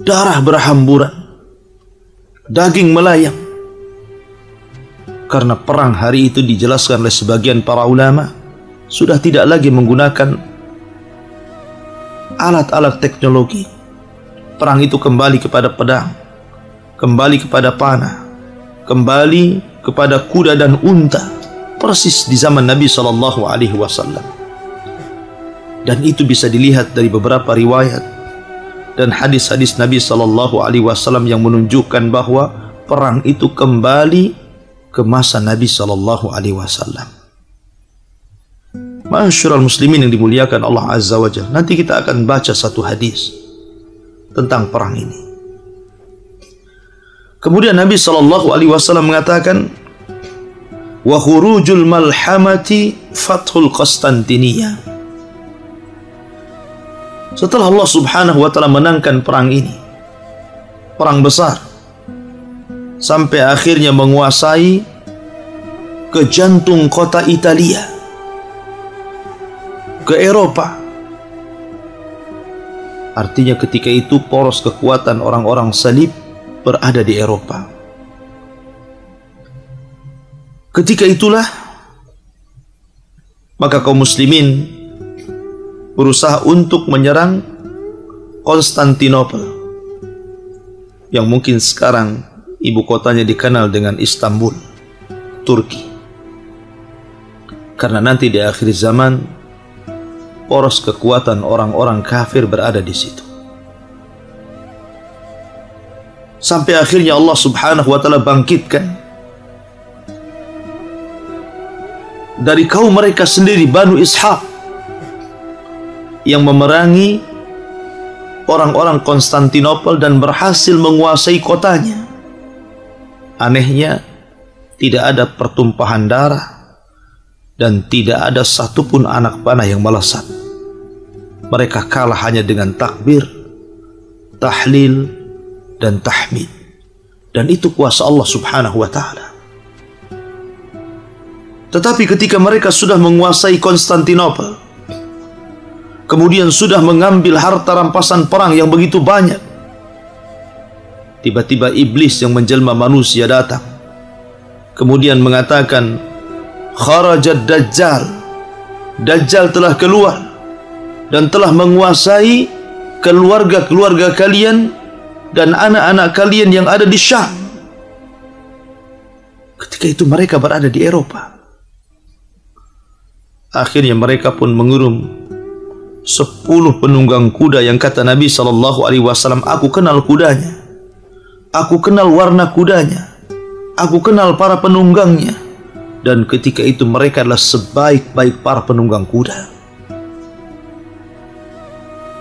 Darah berhamburan, daging melayang. Karena perang hari itu dijelaskan oleh sebagian para ulama sudah tidak lagi menggunakan alat-alat teknologi. Perang itu kembali kepada pedang, kembali kepada panah, kembali kepada kuda dan unta, persis di zaman Nabi SAW. Dan itu bisa dilihat dari beberapa riwayat dan hadis-hadis Nabi SAW yang menunjukkan bahwa perang itu kembali ke masa Nabi SAW. Ma'asyiral muslimin yang dimuliakan Allah Azza wa Jalla, nanti kita akan baca satu hadis tentang perang ini. Kemudian Nabi SAW mengatakan, wa khurujul malhamati fathul Qastantiniyah. Setelah Allah Subhanahu wa ta'ala menangkan perang ini, perang besar, sampai akhirnya menguasai ke jantung kota Italia, ke Eropa. Artinya ketika itu poros kekuatan orang-orang salib berada di Eropa. Ketika itulah maka kaum muslimin berusaha untuk menyerang Konstantinopel, yang mungkin sekarang ibu kotanya dikenal dengan Istanbul, Turki. Karena nanti di akhir zaman poros kekuatan orang-orang kafir berada di situ. Sampai akhirnya Allah Subhanahu wa ta'ala bangkitkan dari kaum mereka sendiri, Banu Ishaq, yang memerangi orang-orang Konstantinopel dan berhasil menguasai kotanya. Anehnya, tidak ada pertumpahan darah dan tidak ada satupun anak panah yang melesat. Mereka kalah hanya dengan takbir, tahlil, dan tahmid. Dan itu kuasa Allah Subhanahu wa ta'ala. Tetapi ketika mereka sudah menguasai Konstantinopel, kemudian sudah mengambil harta rampasan perang yang begitu banyak, tiba-tiba iblis yang menjelma manusia datang, kemudian mengatakan, kharajad Dajjal, Dajjal telah keluar dan telah menguasai keluarga-keluarga kalian dan anak-anak kalian yang ada di Syam. Ketika itu mereka berada di Eropa. Akhirnya mereka pun mengirim 10 penunggang kuda yang kata Nabi SAW, aku kenal kudanya, aku kenal warna kudanya, aku kenal para penunggangnya. Dan ketika itu mereka adalah sebaik-baik para penunggang kuda.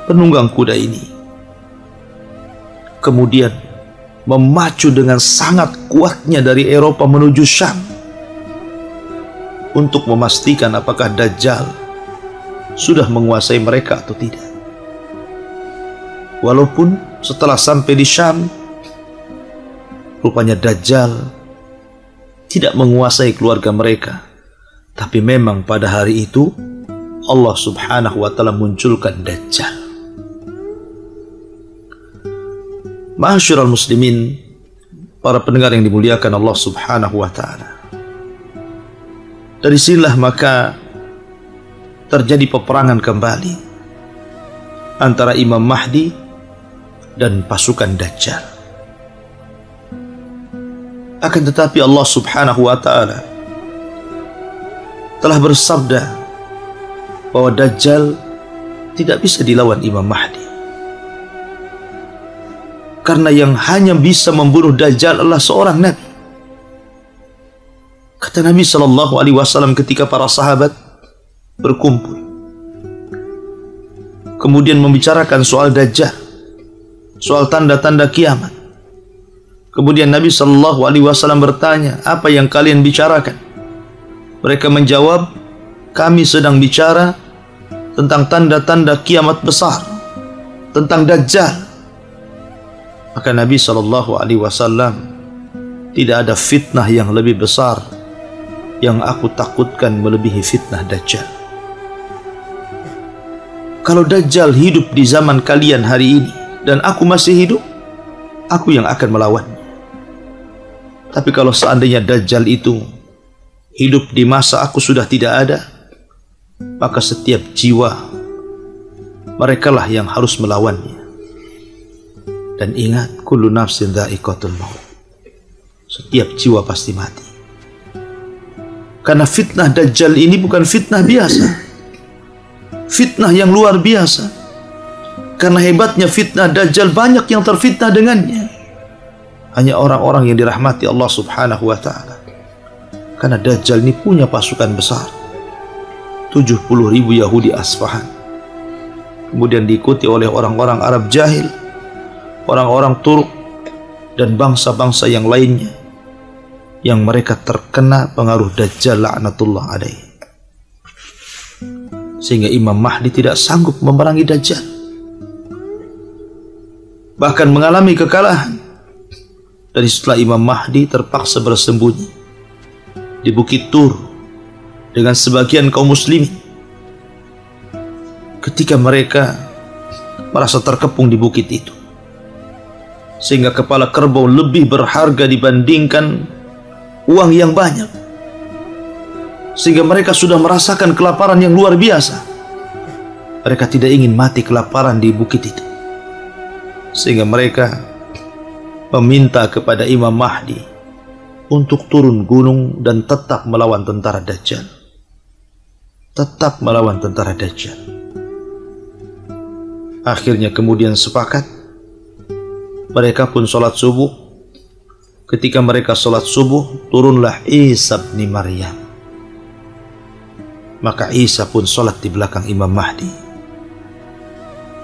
Penunggang kuda ini kemudian memacu dengan sangat kuatnya dari Eropa menuju Syam untuk memastikan apakah Dajjal sudah menguasai mereka atau tidak. Walaupun setelah sampai di Syam, rupanya Dajjal tidak menguasai keluarga mereka. Tapi memang pada hari itu Allah subhanahu wa ta'ala munculkan Dajjal. Ma'asyiral muslimin, para pendengar yang dimuliakan Allah subhanahu wa ta'ala, dari sinilah maka terjadi peperangan kembali antara Imam Mahdi dan pasukan Dajjal. Akan tetapi Allah subhanahu wa ta'ala telah bersabda bahwa Dajjal tidak bisa dilawan Imam Mahdi, karena yang hanya bisa membunuh Dajjal adalah seorang Nabi. Kata Nabi SAW ketika para sahabat berkumpul, kemudian membicarakan soal Dajjal, soal tanda-tanda kiamat. Kemudian Nabi SAW bertanya, apa yang kalian bicarakan? Mereka menjawab, kami sedang bicara tentang tanda-tanda kiamat besar, tentang Dajjal. Maka Nabi SAW, tidak ada fitnah yang lebih besar yang aku takutkan melebihi fitnah Dajjal. Kalau Dajjal hidup di zaman kalian hari ini dan aku masih hidup, aku yang akan melawannya. Tapi kalau seandainya Dajjal itu hidup di masa aku sudah tidak ada, maka setiap jiwa merekalah yang harus melawannya. Dan ingat, kullu nafsin dha'iqatul maut. Setiap jiwa pasti mati. Karena fitnah Dajjal ini bukan fitnah biasa, fitnah yang luar biasa. Karena hebatnya fitnah Dajjal, banyak yang terfitnah dengannya. Hanya orang-orang yang dirahmati Allah subhanahu wa ta'ala. Karena Dajjal ini punya pasukan besar, 70.000 Yahudi Asfahan, kemudian diikuti oleh orang-orang Arab jahil, orang-orang Turk, dan bangsa-bangsa yang lainnya yang mereka terkena pengaruh Dajjal laknatullah alaihi. Sehingga Imam Mahdi tidak sanggup memerangi Dajjal, bahkan mengalami kekalahan. Dari setelah Imam Mahdi terpaksa bersembunyi di Bukit Tur dengan sebagian kaum muslimin. Ketika mereka merasa terkepung di bukit itu, sehingga kepala kerbau lebih berharga dibandingkan uang yang banyak, sehingga mereka sudah merasakan kelaparan yang luar biasa. Mereka tidak ingin mati kelaparan di bukit itu, sehingga mereka meminta kepada Imam Mahdi untuk turun gunung dan tetap melawan tentara Dajjal, tetap melawan tentara Dajjal. Akhirnya kemudian sepakat. Mereka pun sholat subuh. Ketika mereka sholat subuh, turunlah Isa bin Maryam. Maka Isa pun sholat di belakang Imam Mahdi.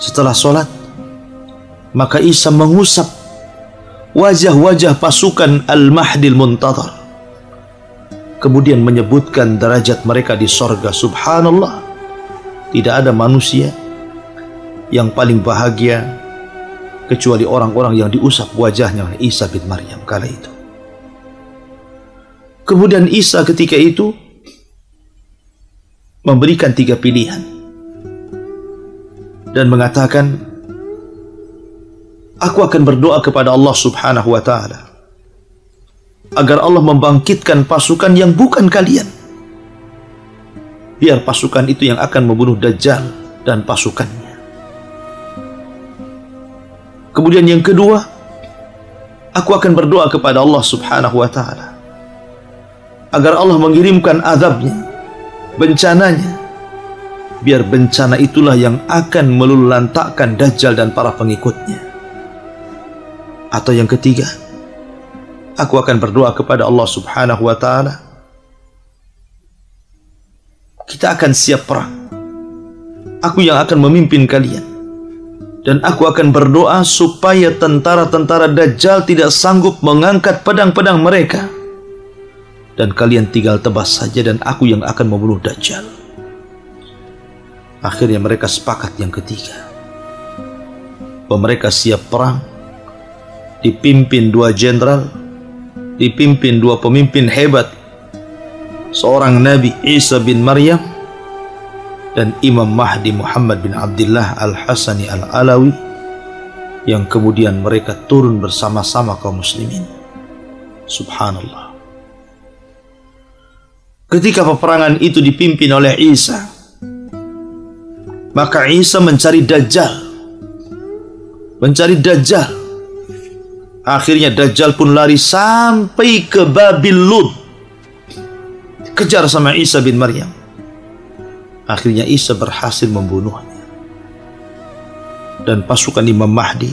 Setelah sholat, maka Isa mengusap wajah-wajah pasukan Al-Mahdil Muntadhar, kemudian menyebutkan derajat mereka di sorga. Subhanallah, tidak ada manusia yang paling bahagia kecuali orang-orang yang diusap wajahnya oleh Isa bin Maryam kala itu. Kemudian Isa ketika itu memberikan 3 pilihan dan mengatakan, aku akan berdoa kepada Allah subhanahu wa ta'ala agar Allah membangkitkan pasukan yang bukan kalian, biar pasukan itu yang akan membunuh Dajjal dan pasukannya. Kemudian yang kedua, aku akan berdoa kepada Allah subhanahu wa ta'ala agar Allah mengirimkan azabnya, bencananya, biar bencana itulah yang akan meluluhlantakkan Dajjal dan para pengikutnya. Atau yang ketiga, aku akan berdoa kepada Allah subhanahu wa ta'ala, kita akan siap perang, aku yang akan memimpin kalian, Dan aku akan berdoa supaya tentara-tentara Dajjal tidak sanggup mengangkat pedang-pedang mereka. Dan kalian tinggal tebas saja dan aku yang akan membunuh Dajjal. Akhirnya mereka sepakat yang ketiga, bahwa mereka siap perang, dipimpin dua jenderal, dipimpin dua pemimpin hebat, seorang Nabi Isa bin Maryam dan Imam Mahdi Muhammad bin Abdullah Al-Hasani Al-Alawi, yang kemudian mereka turun bersama-sama kaum muslimin. Subhanallah. Ketika peperangan itu dipimpin oleh Isa, maka Isa mencari Dajjal. Akhirnya Dajjal pun lari sampai ke Babil Lud, kejar sama Isa bin Maryam. Akhirnya Isa berhasil membunuhnya. Dan pasukan Imam Mahdi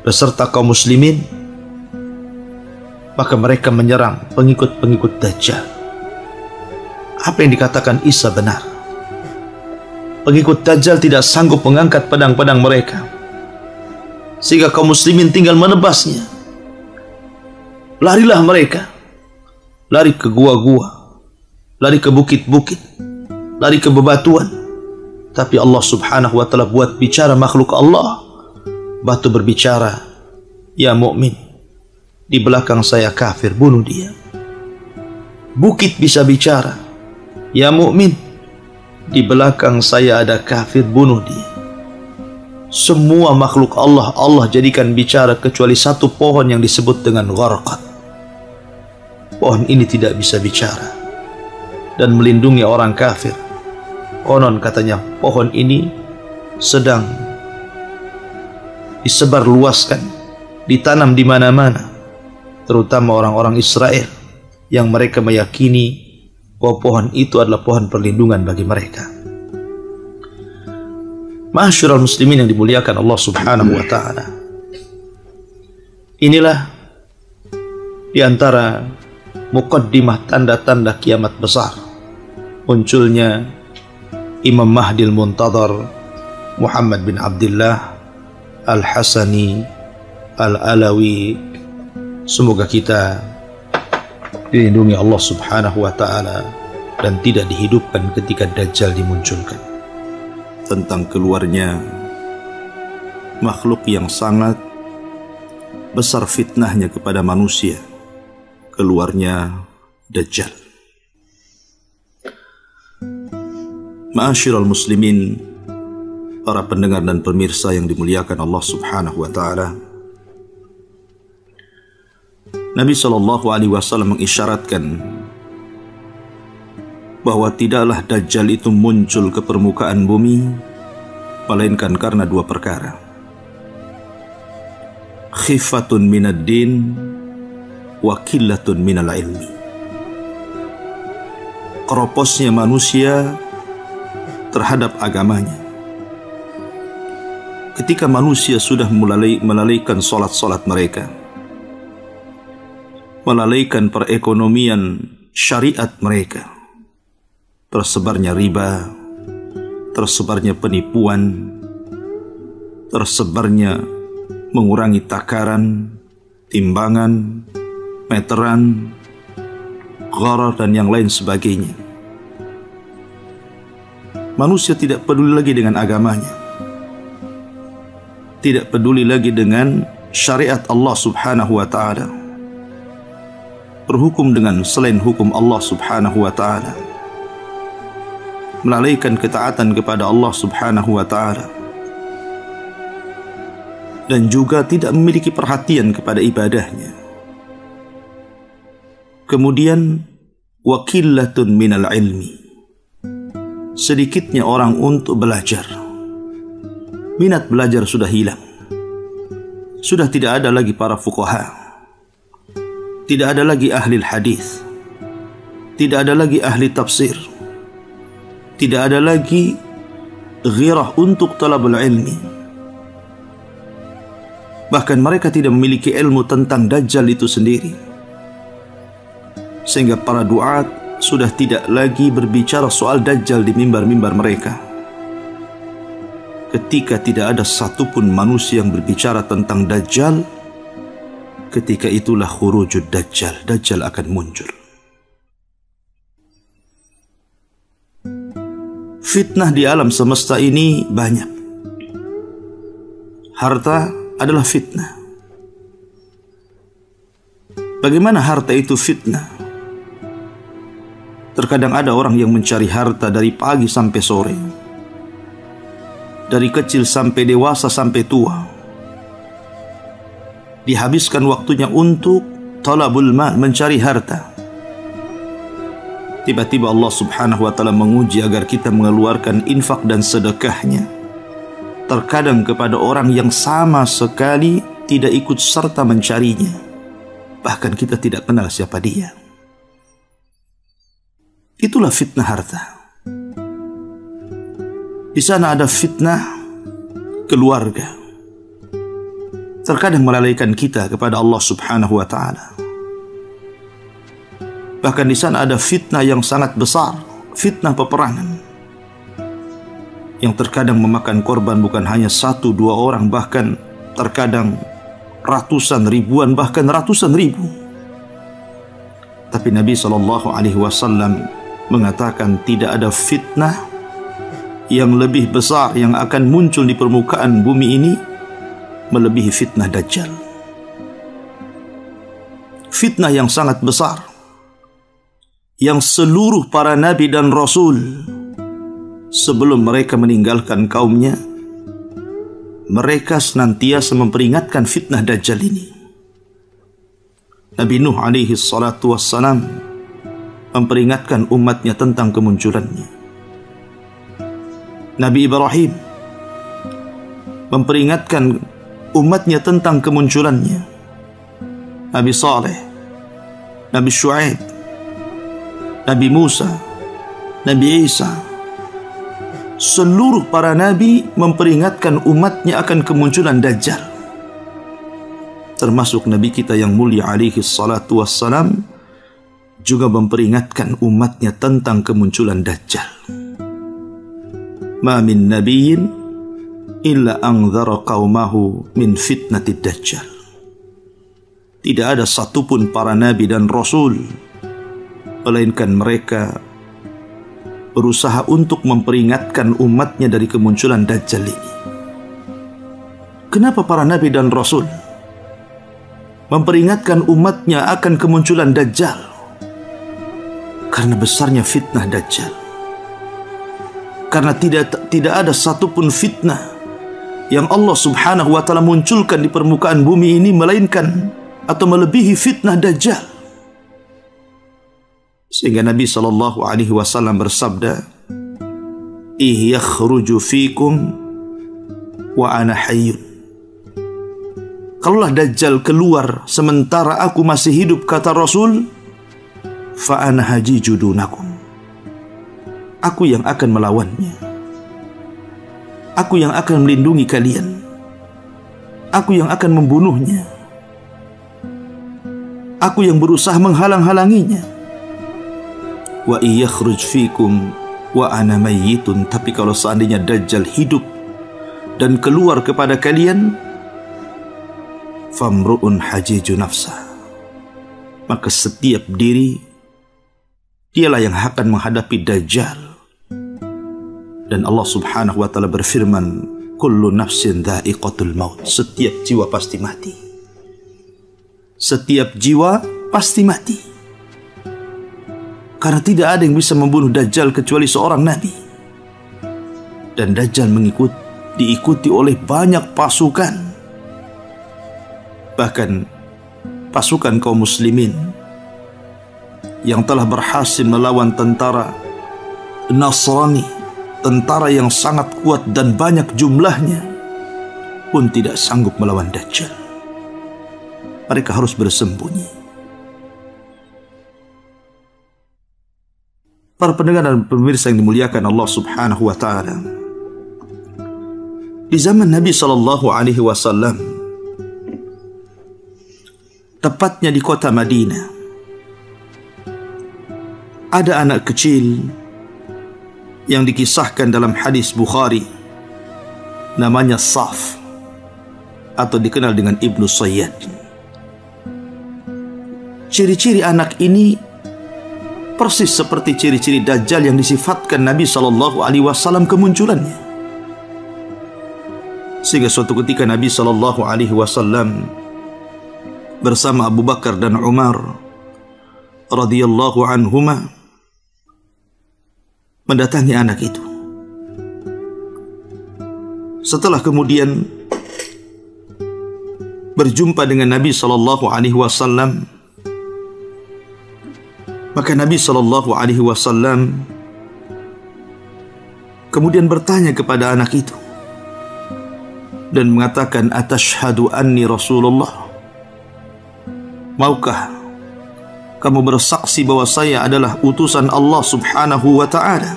beserta kaum muslimin, maka mereka menyerang pengikut-pengikut Dajjal. Apa yang dikatakan Isa benar. Pengikut Dajjal tidak sanggup mengangkat pedang-pedang mereka, sehingga kaum muslimin tinggal menebasnya. Larilah mereka, lari ke gua-gua, lari ke bukit-bukit, lari ke bebatuan. Tapi Allah subhanahu wa ta'ala buat bicara makhluk Allah. Batu berbicara, ya mukmin, di belakang saya kafir, bunuh dia. Bukit bisa bicara, ya mukmin, di belakang saya ada kafir, bunuh dia. Semua makhluk Allah, Allah jadikan bicara kecuali satu pohon yang disebut dengan gharqad. Pohon ini tidak bisa bicara dan melindungi orang kafir. Konon katanya pohon ini sedang disebarluaskan, ditanam di mana-mana, terutama orang-orang Israel yang mereka meyakini bahwa pohon itu adalah pohon perlindungan bagi mereka. Ma'asyiral muslimin yang dimuliakan Allah subhanahu wa ta'ala, inilah di antara muqaddimah tanda-tanda kiamat besar, munculnya Imam Mahdi Al-Muntadhar Muhammad bin Abdullah Al-Hasani Al-Alawi. Semoga kita dilindungi Allah subhanahu wa ta'ala dan tidak dihidupkan ketika Dajjal dimunculkan. Tentang keluarnya makhluk yang sangat besar fitnahnya kepada manusia, keluarnya Dajjal. Ma'asyiral muslimin, para pendengar dan pemirsa yang dimuliakan Allah subhanahu wa ta'ala, Nabi SAW mengisyaratkan bahwa tidaklah Dajjal itu muncul ke permukaan bumi melainkan karena dua perkara: khifatun minad din wa qillatun minal ilmi. Keroposnya manusia terhadap agamanya. Ketika manusia sudah melalaikan solat-solat mereka, melalaikan perekonomian syariat mereka, tersebarnya riba, tersebarnya penipuan, tersebarnya mengurangi takaran, timbangan, meteran, gharar dan yang lain sebagainya. Manusia tidak peduli lagi dengan agamanya, tidak peduli lagi dengan syariat Allah subhanahu wa ta'ala, berhukum dengan selain hukum Allah subhanahu wa ta'ala, melalaikan ketaatan kepada Allah subhanahu wa ta'ala, dan juga tidak memiliki perhatian kepada ibadahnya. Kemudian wa qillatun minal ilmi, sedikitnya orang untuk belajar. Minat belajar sudah hilang. Sudah tidak ada lagi para fuqaha, tidak ada lagi ahli hadis, tidak ada lagi ahli tafsir, tidak ada lagi ghirah untuk talabul ilmi. Bahkan mereka tidak memiliki ilmu tentang Dajjal itu sendiri, sehingga para duat sudah tidak lagi berbicara soal Dajjal di mimbar-mimbar mereka. ketika tidak ada satupun manusia yang berbicara tentang Dajjal, ketika itulah khurujud Dajjal. Dajjal akan muncul. Fitnah di alam semesta ini banyak. Harta adalah fitnah. Bagaimana harta itu fitnah? Terkadang ada orang yang mencari harta dari pagi sampai sore, dari kecil sampai dewasa sampai tua. Dihabiskan waktunya untuk talabul mal, mencari harta. Tiba-tiba Allah subhanahu wa ta'ala menguji agar kita mengeluarkan infak dan sedekahnya, terkadang kepada orang yang sama sekali tidak ikut serta mencarinya. Bahkan kita tidak kenal siapa dia. Itulah fitnah harta. Di sana ada fitnah keluarga. Terkadang melalaikan kita kepada Allah subhanahu wa ta'ala. Bahkan di sana ada fitnah yang sangat besar, fitnah peperangan, yang terkadang memakan korban bukan hanya 1-2 orang, bahkan terkadang ratusan, ribuan, bahkan ratusan ribu. Tapi Nabi SAW mengatakan tidak ada fitnah yang lebih besar yang akan muncul di permukaan bumi ini melebihi fitnah Dajjal. Fitnah yang sangat besar, yang seluruh para nabi dan rasul sebelum mereka meninggalkan kaumnya, mereka senantiasa memperingatkan fitnah Dajjal ini. Nabi Nuh alaihi salatu wassalam memperingatkan umatnya tentang kemunculannya. Nabi Ibrahim memperingatkan umatnya tentang kemunculannya. Nabi Saleh, Nabi Syuaib, Nabi Musa, Nabi Isa, seluruh para nabi memperingatkan umatnya akan kemunculan Dajjal. Termasuk Nabi kita yang mulia alaihi salatu wassalam juga memperingatkan umatnya tentang kemunculan Dajjal. Ma min nabiyyin illa anzara qaumahu min fitnatid Dajjal. Tidak ada satupun para nabi dan rasul melainkan mereka berusaha untuk memperingatkan umatnya dari kemunculan Dajjal ini. Kenapa para nabi dan rasul memperingatkan umatnya akan kemunculan Dajjal? Karena besarnya fitnah Dajjal. Karena tidak ada satupun fitnah yang Allah subhanahu wa ta'ala munculkan di permukaan bumi ini melainkan atau melebihi fitnah Dajjal. Sehingga Nabi SAW bersabda, "Yakhruju fikum wa ana hayyun." Kalaulah Dajjal keluar sementara aku masih hidup, kata Rasul, fa ana hajiju dunakum. Aku yang akan melawannya. Aku yang akan melindungi kalian. Aku yang akan membunuhnya. Aku yang berusaha menghalang-halanginya. Wa yakhruj fikum wa ana mayyitun. Tapi kalau seandainya Dajjal hidup dan keluar kepada kalian, famru'un hajiju nafsah, maka setiap diri dialah yang akan menghadapi Dajjal. Dan Allah subhanahu wa ta'ala berfirman, kullu nafsin dha'iqatul maut. Setiap jiwa pasti mati. Setiap jiwa pasti mati. Karena tidak ada yang bisa membunuh Dajjal kecuali seorang nabi. Dan Dajjal diikuti oleh banyak pasukan. Bahkan pasukan kaum muslimin yang telah berhasil melawan tentara Nasrani, tentara yang sangat kuat dan banyak jumlahnya, pun tidak sanggup melawan Dajjal. Mereka harus bersembunyi. Para pendengar dan pemirsa yang dimuliakan Allah subhanahu wa ta'ala, di zaman Nabi SAW, tepatnya di kota Madinah, ada anak kecil yang dikisahkan dalam hadis Bukhari namanya Saf atau dikenal dengan Ibnu Sayyad. Ciri-ciri anak ini persis seperti ciri-ciri Dajjal yang disifatkan Nabi SAW kemunculannya. Sehingga suatu ketika Nabi SAW bersama Abu Bakar dan Umar radhiyallahu anhuma mendatangi anak itu. Setelah kemudian berjumpa dengan Nabi SAW, maka Nabi SAW kemudian bertanya kepada anak itu dan mengatakan, atashhadu anni Rasulullah, maukah kamu bersaksi bahwa saya adalah utusan Allah Subhanahu wa ta'ala?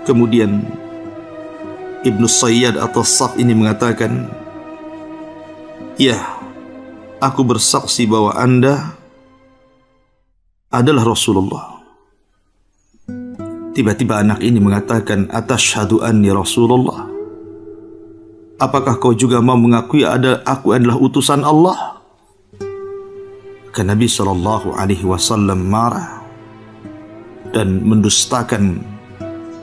Kemudian Ibnu Sayyad atau Saf ini mengatakan, ya, aku bersaksi bahwa Anda adalah Rasulullah. Tiba-tiba anak ini mengatakan, atashhadu anni Rasulullah, apakah kau juga mau mengakui aku adalah utusan Allah? Maka Nabi SAW marah dan mendustakan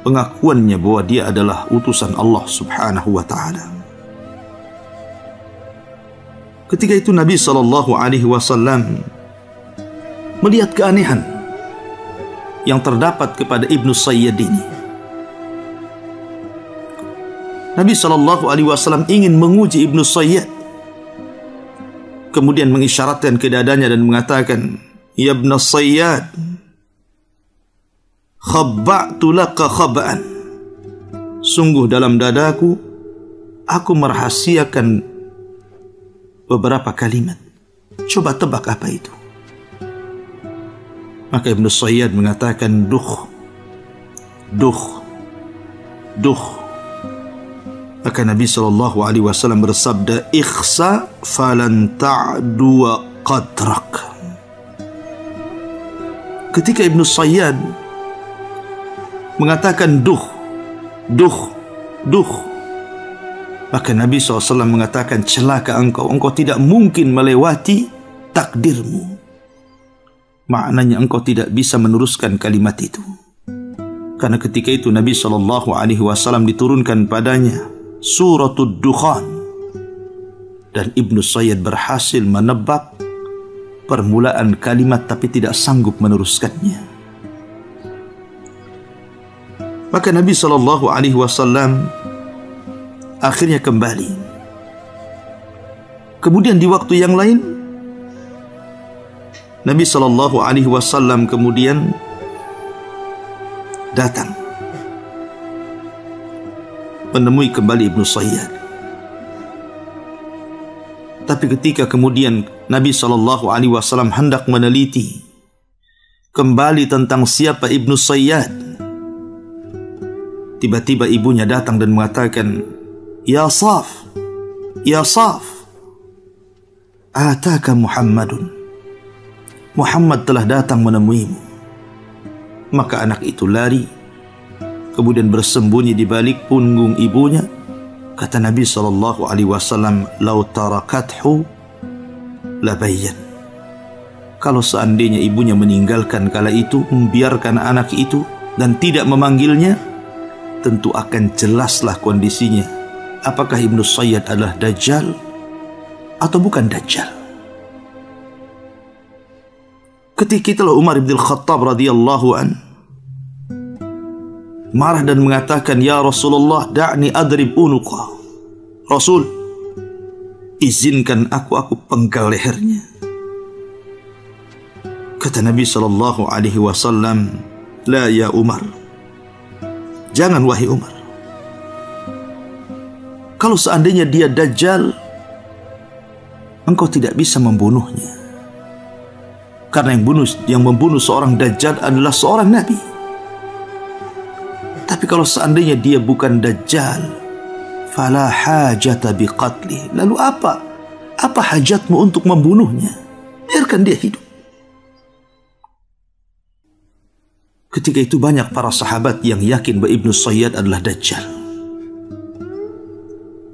pengakuannya bahwa dia adalah utusan Allah Subhanahu wa ta'ala. Ketika itu Nabi SAW melihat keanehan yang terdapat kepada Ibnu Sayyad ini. Nabi SAW ingin menguji Ibnu Sayyad, kemudian mengisyaratkan ke dadanya dan mengatakan, ya Ibnu Sayyad, khabba'tu laka khab'an, sungguh dalam dadaku aku merahasiakan beberapa kalimat. Coba tebak apa itu? Maka Ibnu Sayyad mengatakan, duh, duh, duh. Maka Nabi SAW bersabda, ikhsa falan ta'dua qadrak. Ketika Ibnu Sayyad mengatakan duh, duh, duh, maka Nabi SAW mengatakan, celaka engkau tidak mungkin melewati takdirmu. Maknanya engkau tidak bisa meneruskan kalimat itu. Karena ketika itu Nabi SAW diturunkan padanya Suratul Dukhan, dan Ibnu Sayyad berhasil menebak permulaan kalimat tapi tidak sanggup meneruskannya. Maka Nabi SAW akhirnya kembali. Kemudian di waktu yang lain Nabi SAW kemudian datang menemui kembali Ibnu Sayyad. Tapi ketika kemudian Nabi SAW hendak meneliti kembali tentang siapa Ibnu Sayyad, tiba-tiba ibunya datang dan mengatakan, ya Saf, ya Saf, ataka Muhammadun, Muhammad telah datang menemuimu. Maka anak itu lari, kemudian bersembunyi di balik punggung ibunya. Kata Nabi SAW, lau tarakathu labayyan, kalau seandainya ibunya meninggalkan kala itu, membiarkan anak itu dan tidak memanggilnya, tentu akan jelaslah kondisinya, apakah Ibnu Sayyad adalah Dajjal atau bukan Dajjal. Ketika itulah Umar bin Khattab radhiyallahu an marah dan mengatakan, ya Rasulullah, da'ni adrib unuqa. Rasul, izinkan aku penggal lehernya. Kata Nabi SAW, la ya Umar, jangan wahai Umar. Kalau seandainya dia Dajjal, engkau tidak bisa membunuhnya. Karena yang membunuh seorang Dajjal adalah seorang Nabi. Tapi kalau seandainya dia bukan Dajjal, fala hajata biqatli, lalu apa hajatmu untuk membunuhnya? Biarkan dia hidup. Ketika itu banyak para sahabat yang yakin bahwa Ibnu Sayyad adalah Dajjal.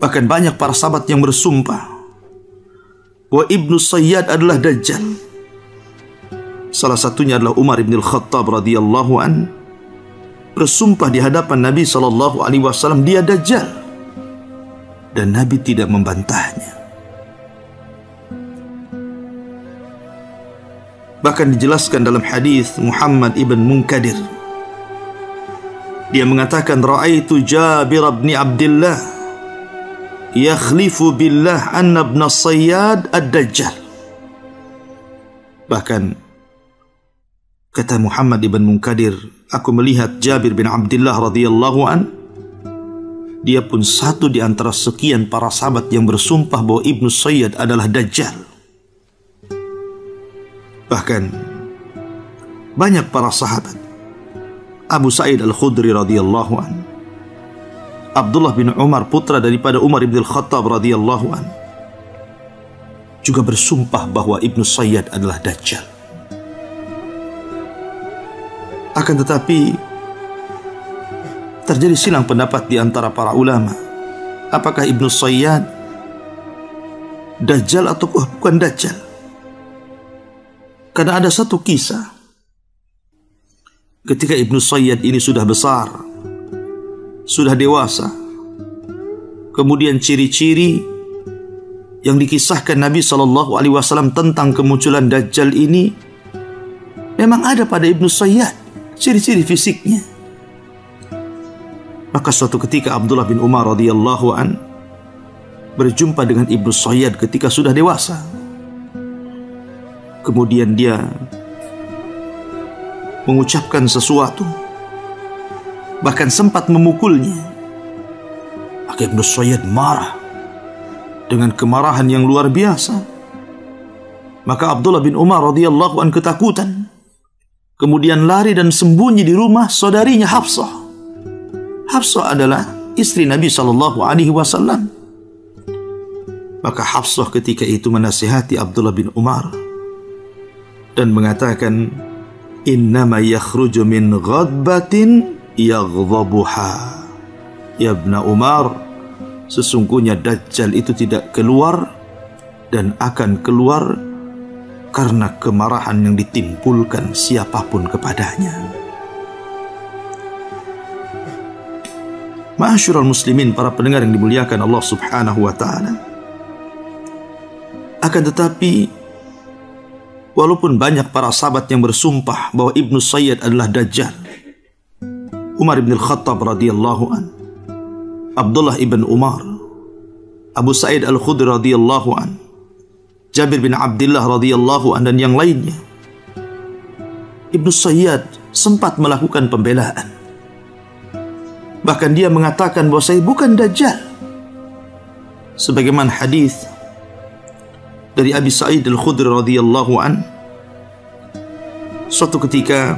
Bahkan banyak para sahabat yang bersumpah bahwa Ibnu Sayyad adalah Dajjal. Salah satunya adalah Umar bin Al-Khattab radhiyallahu an, bersumpah di hadapan Nabi SAW dia Dajjal, dan Nabi tidak membantahnya. Bahkan dijelaskan dalam hadis Muhammad ibn Munkadir, dia mengatakan ra'aitu Jabir bin Abdullah yakhlifu billah anna ibn Sayyad ad-Dajjal. Bahkan kata Muhammad ibn Munkadir, aku melihat Jabir bin Abdullah radhiyallahu an, dia pun satu di antara sekian para sahabat yang bersumpah bahwa Ibnu Sayyad adalah Dajjal. Bahkan banyak para sahabat, Abu Sa'id Al-Khudri radhiyallahu an, Abdullah bin Umar putra daripada Umar bin Al-Khattab radhiyallahu an, juga bersumpah bahwa Ibnu Sayyad adalah Dajjal. Akan tetapi terjadi silang pendapat di antara para ulama, apakah Ibnu Sayyad Dajjal atau bukan Dajjal. Karena ada satu kisah ketika Ibnu Sayyad ini sudah besar, sudah dewasa, kemudian ciri-ciri yang dikisahkan Nabi SAW tentang kemunculan Dajjal ini memang ada pada Ibnu Sayyad, ciri-ciri fisiknya. Maka suatu ketika Abdullah bin Umar radhiyallahu an berjumpa dengan Ibnu Sayyad ketika sudah dewasa. Kemudian dia mengucapkan sesuatu, bahkan sempat memukulnya. Maka Ibnu Sayyad marah dengan kemarahan yang luar biasa. Maka Abdullah bin Umar radhiyallahu an ketakutan, kemudian lari dan sembunyi di rumah saudarinya Hafsah. Hafsah adalah istri Nabi SAW. Maka Hafsah ketika itu menasihati Abdullah bin Umar dan mengatakan, innama yakhruju min ghadbatin yaghdabuha. Ya Ibn Umar, sesungguhnya Dajjal itu tidak keluar dan akan keluar karena kemarahan yang ditimbulkan siapapun kepadanya. Ma'asyiral muslimin, para pendengar yang dimuliakan Allah Subhanahu wa taala. Akan tetapi walaupun banyak para sahabat yang bersumpah bahwa Ibnu Sayyad adalah Dajjal, Umar bin Al-Khattab radhiyallahu an, Abdullah ibn Umar, Abu Sa'id Al-Khudri radhiyallahu an, Jabir bin Abdullah radhiyallahu an, dan yang lainnya, Ibnu Sayyad sempat melakukan pembelaan. Bahkan dia mengatakan bahwa saya bukan Dajjal. Sebagaimana hadis dari Abi Sa'id Al-Khudri radhiyallahu an, suatu ketika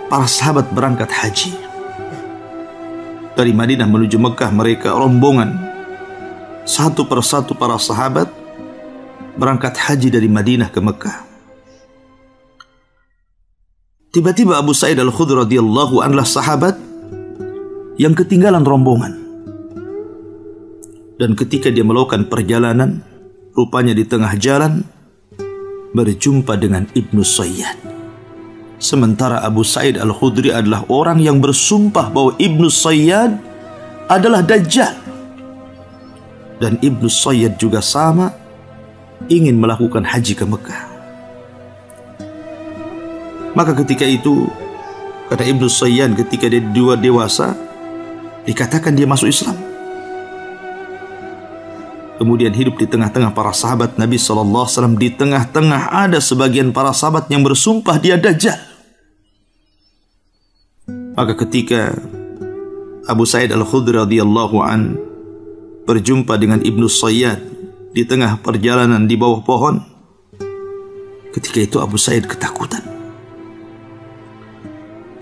para sahabat berangkat haji dari Madinah menuju Mekah. Mereka rombongan, satu persatu para sahabat berangkat haji dari Madinah ke Mekah. Tiba-tiba Abu Sa'id Al-Khudri radhiyallahu anhu sahabat yang ketinggalan rombongan. Dan ketika dia melakukan perjalanan, rupanya di tengah jalan berjumpa dengan Ibnu Sayyad. Sementara Abu Sa'id Al-Khudri adalah orang yang bersumpah bahwa Ibnu Sayyad adalah Dajjal. Dan Ibnu Sayyad juga sama, ingin melakukan haji ke Mekah. Maka ketika itu, kata Ibnu Sayyad, ketika dia dewasa, dikatakan dia masuk Islam. Kemudian hidup di tengah-tengah para sahabat Nabi SAW. Di tengah-tengah ada sebagian para sahabat yang bersumpah dia Dajjal. Maka ketika Abu Sa'id Al-Khudri radhiyallahu an berjumpa dengan Ibnu Sayyad di tengah perjalanan di bawah pohon, ketika itu Abu Sa'id ketakutan.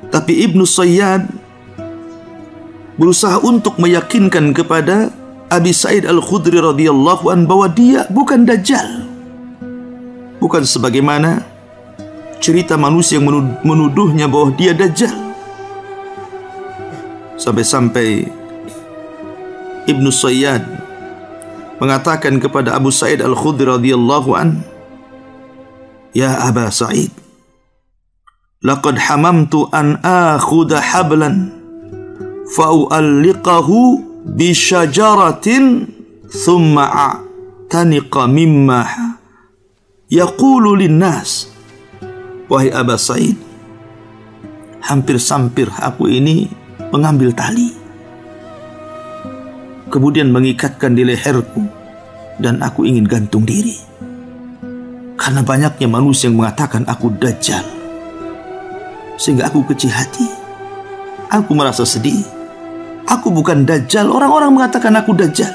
Tapi Ibnu Sayyad berusaha untuk meyakinkan kepada Abi Sa'id Al-Khudri radhiyallahu an bahwa dia bukan Dajjal. Bukan sebagaimana cerita manusia yang menuduhnya bahwa dia Dajjal. Sampai-sampai Ibnu Sayyad mengatakan kepada Abu Sa'id Al-Khudri radhiyallahu an, "Ya Aba Sa'id, laqad hamamtu an akhudha hablan fa'u'alliqahu bi syajaratin thumma a'taniqa mimma yaqulu linnas." Wahai Aba Sa'id, hampir-sampir aku ini mengambil tali, kemudian mengikatkan di leherku, dan aku ingin gantung diri. Karena banyaknya manusia yang mengatakan aku dajjal, sehingga aku kecil hati. Aku merasa sedih. Aku bukan dajjal, orang-orang mengatakan aku dajjal.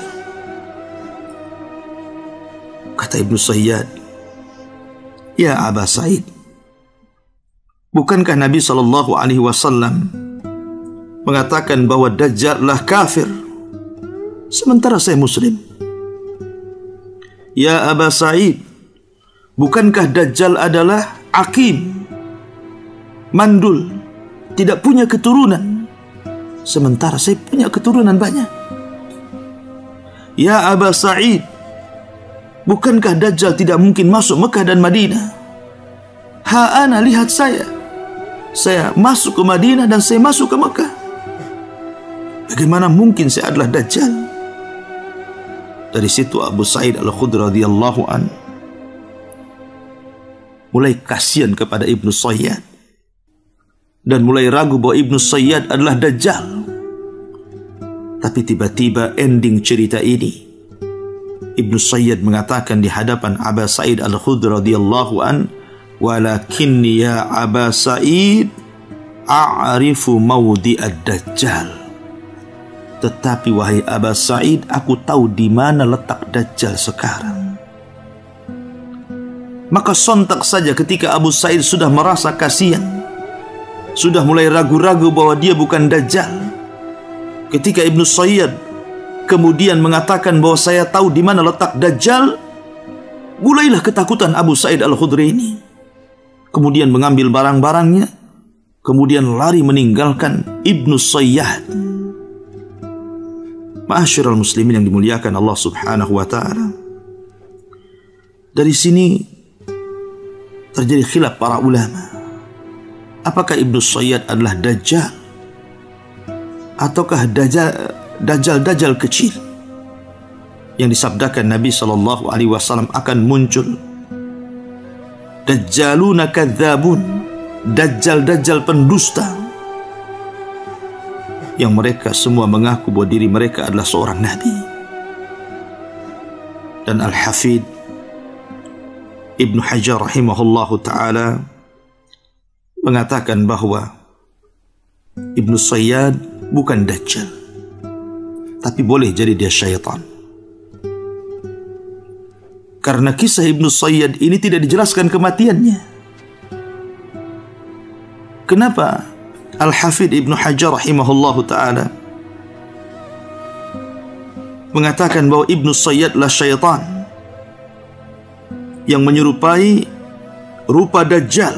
Kata Ibnu Sayyad, "Ya Aba Sa'id, bukankah Nabi SAW mengatakan bahwa dajjal adalah kafir, sementara saya muslim?" "Ya Aba Sa'id, bukankah dajjal adalah aqim, mandul, tidak punya keturunan, sementara saya punya keturunan banyak?" "Ya Aba Sa'id, bukankah dajjal tidak mungkin masuk Mekah dan Madinah? Ana, lihat saya masuk ke Madinah dan saya masuk ke Mekah. Bagaimana mungkin saya adalah dajjal?" Dari situ Abu Sa'id Al-Khudri radhiyallahu an mulai kasihan kepada Ibnu Sayyad dan mulai ragu bahwa Ibnu Sayyad adalah dajjal. Tapi tiba-tiba ending cerita ini, Ibnu Sayyad mengatakan di hadapan Abu Sa'id Al-Khudri radhiyallahu an, "Walakinni ya Aba Sa'id a'rifu mawdi'ad dajjal." Tetapi wahai Aba Sa'id, aku tahu di mana letak dajjal sekarang. Maka sontak saja ketika Abu Sa'id sudah merasa kasihan, sudah mulai ragu-ragu bahwa dia bukan dajjal, ketika Ibnu Sayyad kemudian mengatakan bahwa saya tahu di mana letak dajjal, mulailah ketakutan Abu Sa'id Al-Khudri ini. Kemudian mengambil barang-barangnya, kemudian lari meninggalkan Ibnu Sayyad. Ma'asyiral muslimin yang dimuliakan Allah Subhanahu wa ta'ala, dari sini terjadi khilaf para ulama. Apakah Ibnu Sayyad adalah dajjal ataukah dajjal kecil yang disabdakan Nabi SAW akan muncul? Dajjaluna kadzabun, dajjal pendusta, yang mereka semua mengaku bahwa diri mereka adalah seorang nabi. Dan Al-Hafidh Ibnu Hajar rahimahullahu ta'ala mengatakan bahwa Ibnu Sayyad bukan dajjal, tapi boleh jadi dia syaitan. Karena kisah Ibnu Sayyad ini tidak dijelaskan kematiannya. Kenapa Al-Hafidh Ibnu Hajar rahimahullahu ta'ala mengatakan bahwa Ibnu Sayyad adalah syaitan yang menyerupai rupa dajjal?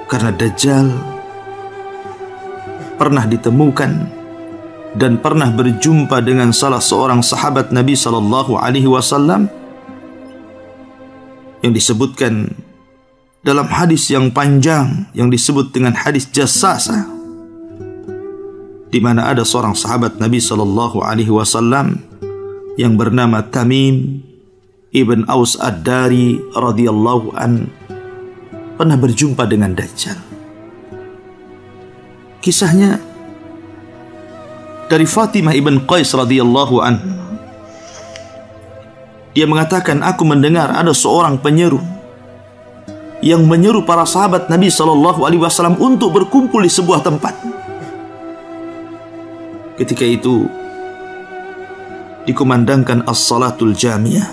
Karena dajjal pernah ditemukan dan pernah berjumpa dengan salah seorang sahabat Nabi SAW yang disebutkan dalam hadis yang panjang yang disebut dengan hadis Jassasa, di mana ada seorang sahabat Nabi SAW yang bernama Tamim ibn Aus Ad-Dari radhiyallahu an pernah berjumpa dengan dajjal. Kisahnya dari Fatimah ibn Qais radhiyallahu an. Dia mengatakan, aku mendengar ada seorang penyeru yang menyeru para sahabat Nabi SAW untuk berkumpul di sebuah tempat. Ketika itu dikumandangkan as-salatul jami'ah.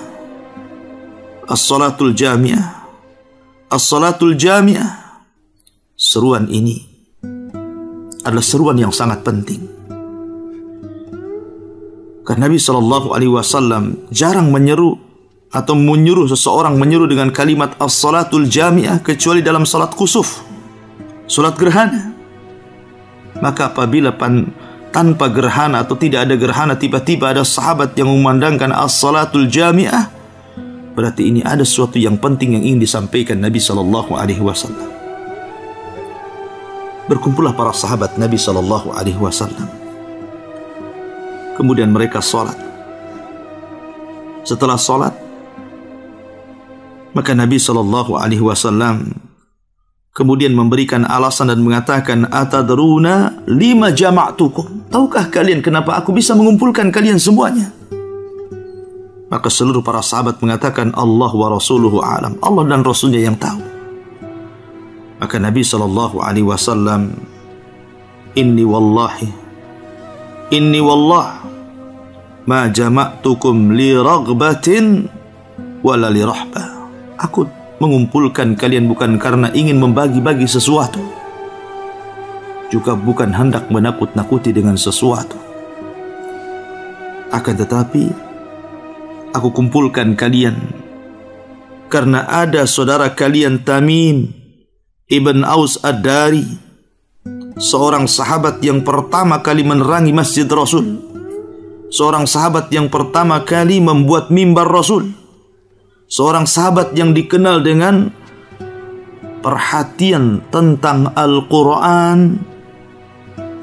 As-salatul jami'ah. As-salatul jami'ah. Seruan ini adalah seruan yang sangat penting. Karena Nabi SAW jarang menyeru atau menyuruh seseorang menyeru dengan kalimat as-salatul jami'ah kecuali dalam salat khusuf, salat gerhana. Maka apabila tanpa gerhana atau tidak ada gerhana, tiba-tiba ada sahabat yang memandangkan as-salatul jami'ah, berarti ini ada sesuatu yang penting yang ingin disampaikan Nabi sallallahu alaihi wasallam. Berkumpullah para sahabat Nabi sallallahu alaihi wasallam. Kemudian mereka salat. Setelah salat, maka Nabi sallallahu alaihi wasallam kemudian memberikan alasan dan mengatakan, atadruna lima jama'tukum, tahukah kalian kenapa aku bisa mengumpulkan kalian semuanya? Maka seluruh para sahabat mengatakan, Allah wa rasuluhu a'lam, Allah dan Rasulnya yang tahu. Maka Nabi sallallahu alaihi wasallam, inni wallah ma jama'tukum li raghbatin wala li rahbah. Aku mengumpulkan kalian bukan karena ingin membagi-bagi sesuatu, juga bukan hendak menakut-nakuti dengan sesuatu. Akan tetapi aku kumpulkan kalian karena ada saudara kalian Tamim ibn Aus Ad-Dari, seorang sahabat yang pertama kali menerangi Masjid Rasul, seorang sahabat yang pertama kali membuat mimbar Rasul, seorang sahabat yang dikenal dengan perhatian tentang Al-Quran,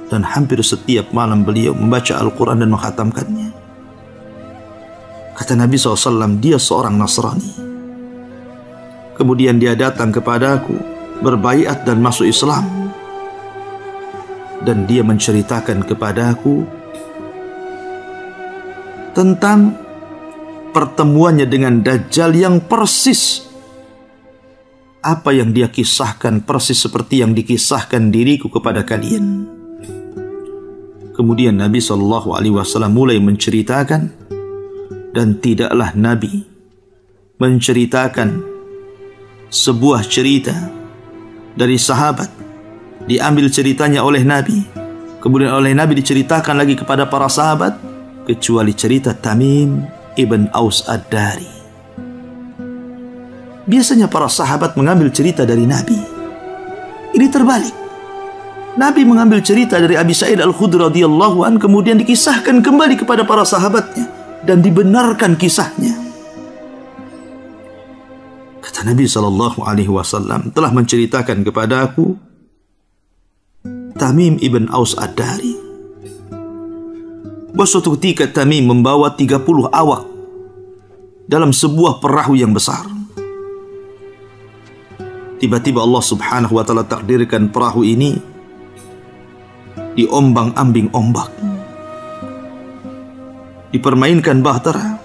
dan hampir setiap malam beliau membaca Al-Quran dan menghatamkannya. Kata Nabi SAW, dia seorang Nasrani. Kemudian dia datang kepadaku, berbaiat dan masuk Islam, dan dia menceritakan kepadaku tentang pertemuannya dengan Dajjal yang persis apa yang dia kisahkan, persis seperti yang dikisahkan diriku kepada kalian. Kemudian Nabi SAW mulai menceritakan, dan tidaklah Nabi menceritakan sebuah cerita dari sahabat, diambil ceritanya oleh Nabi, kemudian oleh Nabi diceritakan lagi kepada para sahabat, kecuali cerita Tamim Ibn Aus Ad-Dari. Biasanya para sahabat mengambil cerita dari Nabi. Ini terbalik. Nabi mengambil cerita dari Abi Sa'id Al-Khudri radhiyallahu an, kemudian dikisahkan kembali kepada para sahabatnya dan dibenarkan kisahnya. Kata Nabi SAW, telah menceritakan kepada aku Tamim Ibn Aus Ad-Dari bahwa suatu ketika Tamim membawa 30 awak dalam sebuah perahu yang besar. Tiba-tiba Allah Subhanahu wa ta'ala takdirkan perahu ini diombang-ambing ombak, dipermainkan bahtera.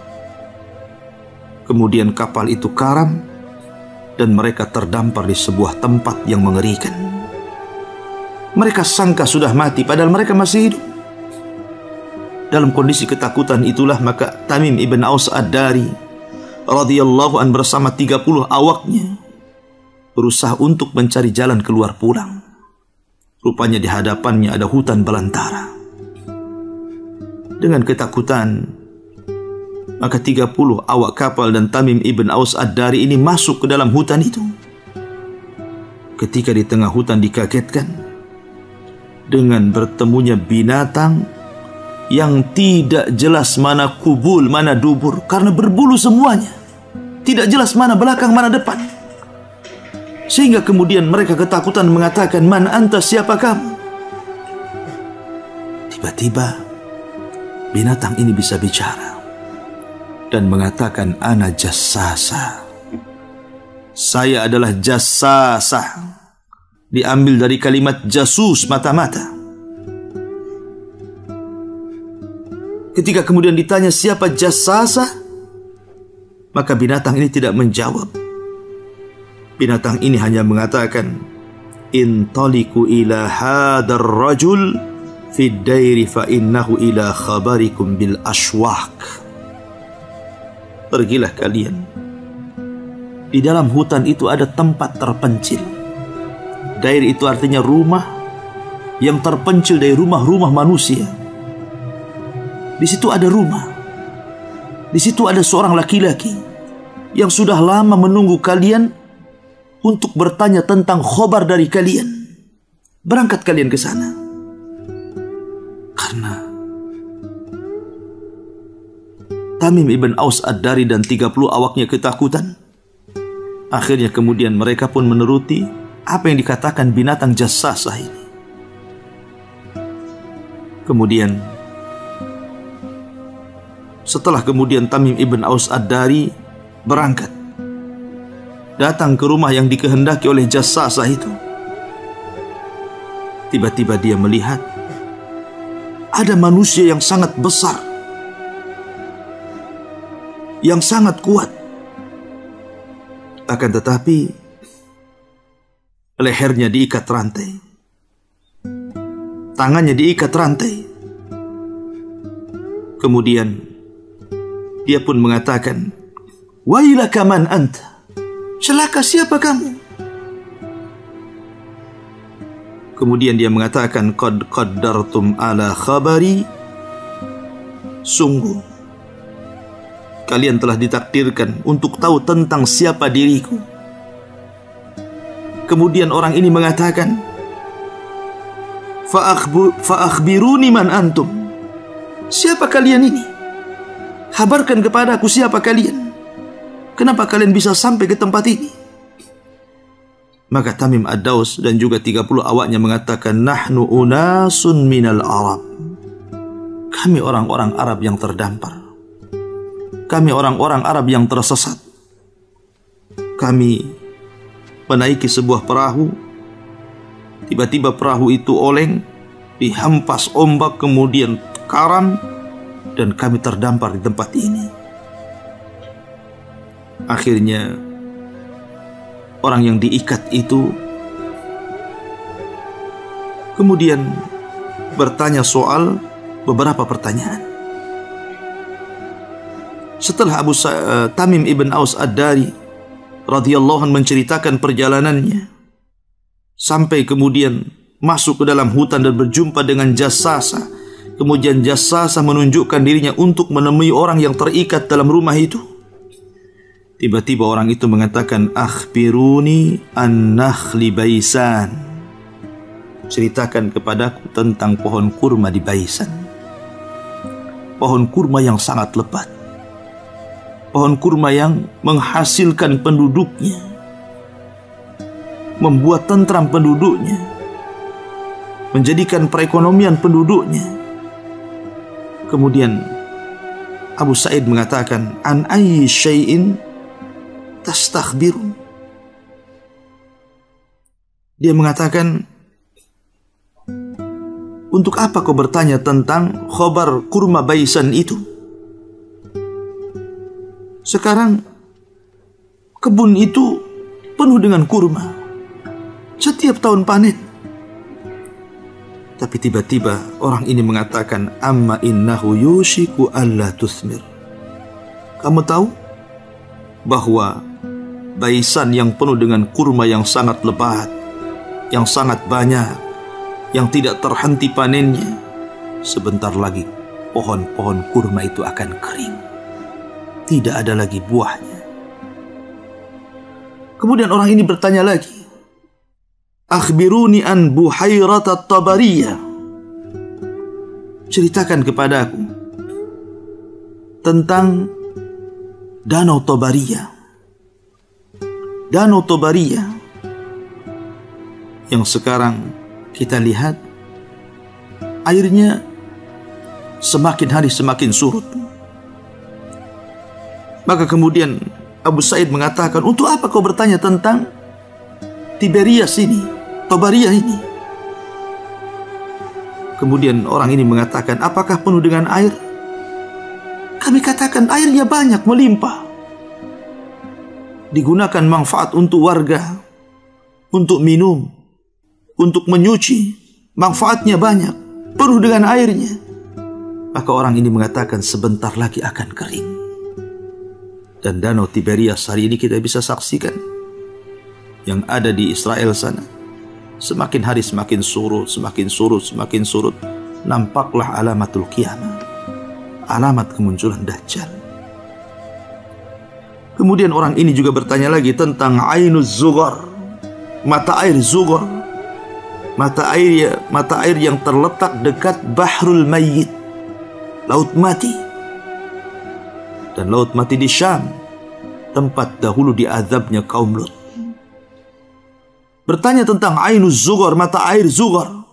Kemudian kapal itu karam dan mereka terdampar di sebuah tempat yang mengerikan. Mereka sangka sudah mati, padahal mereka masih hidup. Dalam kondisi ketakutan itulah maka Tamim Ibn Aus Ad-Dari radhiyallahu an bersama 30 awaknya berusaha untuk mencari jalan keluar pulang. Rupanya di hadapannya ada hutan belantara. Dengan ketakutan, maka 30 awak kapal dan Tamim Ibn Aus Ad-Dari ini masuk ke dalam hutan itu. Ketika di tengah hutan dikagetkan dengan bertemunya binatang yang tidak jelas mana kubul, mana dubur, karena berbulu semuanya. Tidak jelas mana belakang, mana depan. Sehingga kemudian mereka ketakutan mengatakan, man anta, siapa kamu? Tiba-tiba binatang ini bisa bicara dan mengatakan, ana jassasa. Saya adalah jassasa. Diambil dari kalimat jasus, mata-mata. Ketika kemudian ditanya siapa jassasa, maka binatang ini tidak menjawab. Binatang ini hanya mengatakan, intaliku ila hadar rajul fid dairi fa innahu ila khabarikum bil ashwaq. Pergilah kalian. Di dalam hutan itu ada tempat terpencil. Dair itu artinya rumah yang terpencil dari rumah-rumah manusia. Di situ ada rumah. Di situ ada seorang laki-laki yang sudah lama menunggu kalian untuk bertanya tentang khobar dari kalian. Berangkat kalian ke sana. Karena Tamim ibn Aus Ad-Dari dan 30 awaknya ketakutan. Akhirnya kemudian mereka pun menuruti apa yang dikatakan binatang jassasah ini. Kemudian setelah Tamim ibn Aus Ad-Dari berangkat datang ke rumah yang dikehendaki oleh jassasah itu, tiba-tiba dia melihat ada manusia yang sangat besar, yang sangat kuat. Akan tetapi lehernya diikat rantai, tangannya diikat rantai. Kemudian dia pun mengatakan, "Wailaka man anta?" Celaka siapa kamu? Kemudian dia mengatakan, "Qad qaddartum ala khabari." Sungguh kalian telah ditakdirkan untuk tahu tentang siapa diriku. Kemudian orang ini mengatakan, "Fa'akhbiruni man antum." Siapa kalian ini? Kabarkan kepadaku siapa kalian. Kenapa kalian bisa sampai ke tempat ini? Maka Tamim Ad-Daus dan juga 30 awaknya mengatakan, "Nahnu unasun minal Arab." Kami orang-orang Arab yang terdampar. Kami orang-orang Arab yang tersesat. Kami menaiki sebuah perahu. Tiba-tiba perahu itu oleng, dihempas ombak, kemudian karam, dan kami terdampar di tempat ini. Akhirnya orang yang diikat itu kemudian bertanya soal beberapa pertanyaan. Setelah Tamim ibn Aus Ad-Dari radhiyallahu anhu menceritakan perjalanannya sampai kemudian masuk ke dalam hutan dan berjumpa dengan jassasah. Kemudian jassasah menunjukkan dirinya untuk menemui orang yang terikat dalam rumah itu. Tiba-tiba orang itu mengatakan, "Akhbiruni an-nakhli Baisan." Ceritakan kepadaku tentang pohon kurma di Baisan. Pohon kurma yang sangat lebat. Pohon kurma yang menghasilkan penduduknya, membuat tentram penduduknya, menjadikan perekonomian penduduknya. Kemudian Abu Sa'id mengatakan, "An ayyi syai'in tastakhbirun." Dia mengatakan, "Untuk apa kau bertanya tentang khobar kurma Baisan itu? Sekarang kebun itu penuh dengan kurma. Setiap tahun panen." Tapi tiba-tiba orang ini mengatakan, "Amma innahu yushiku alla tuthmir." Kamu tahu bahwa Baisan yang penuh dengan kurma yang sangat lebat, yang sangat banyak, yang tidak terhenti panennya, sebentar lagi pohon-pohon kurma itu akan kering. Tidak ada lagi buahnya. Kemudian orang ini bertanya lagi, "Akhbiruni an Buhairat at-Tabariyah." Ceritakan kepadaku tentang Danau Tabariyah. Danau Tabariyah yang sekarang kita lihat airnya semakin hari semakin surut. Maka kemudian Abu Sa'id mengatakan, "Untuk apa kau bertanya tentang Tiberias ini, Tabariyah ini?" Kemudian orang ini mengatakan, "Apakah penuh dengan air?" Kami katakan, airnya banyak, melimpah. Digunakan manfaat untuk warga, untuk minum, untuk menyuci. Manfaatnya banyak, penuh dengan airnya. Maka orang ini mengatakan, sebentar lagi akan kering. Dan Danau Tiberias hari ini kita bisa saksikan yang ada di Israel sana. Semakin hari semakin surut, semakin surut, semakin surut. Nampaklah alamatul qiyamah, alamat kemunculan Dajjal. Kemudian orang ini juga bertanya lagi tentang Ainuz Zughar, mata air Zughar, mata air yang terletak dekat Bahrul Mayyit, laut mati. dan Laut Mati di Syam, tempat dahulu diazabnya kaum Lut. Bertanya tentang Ainuz Zughar, mata air Zughar.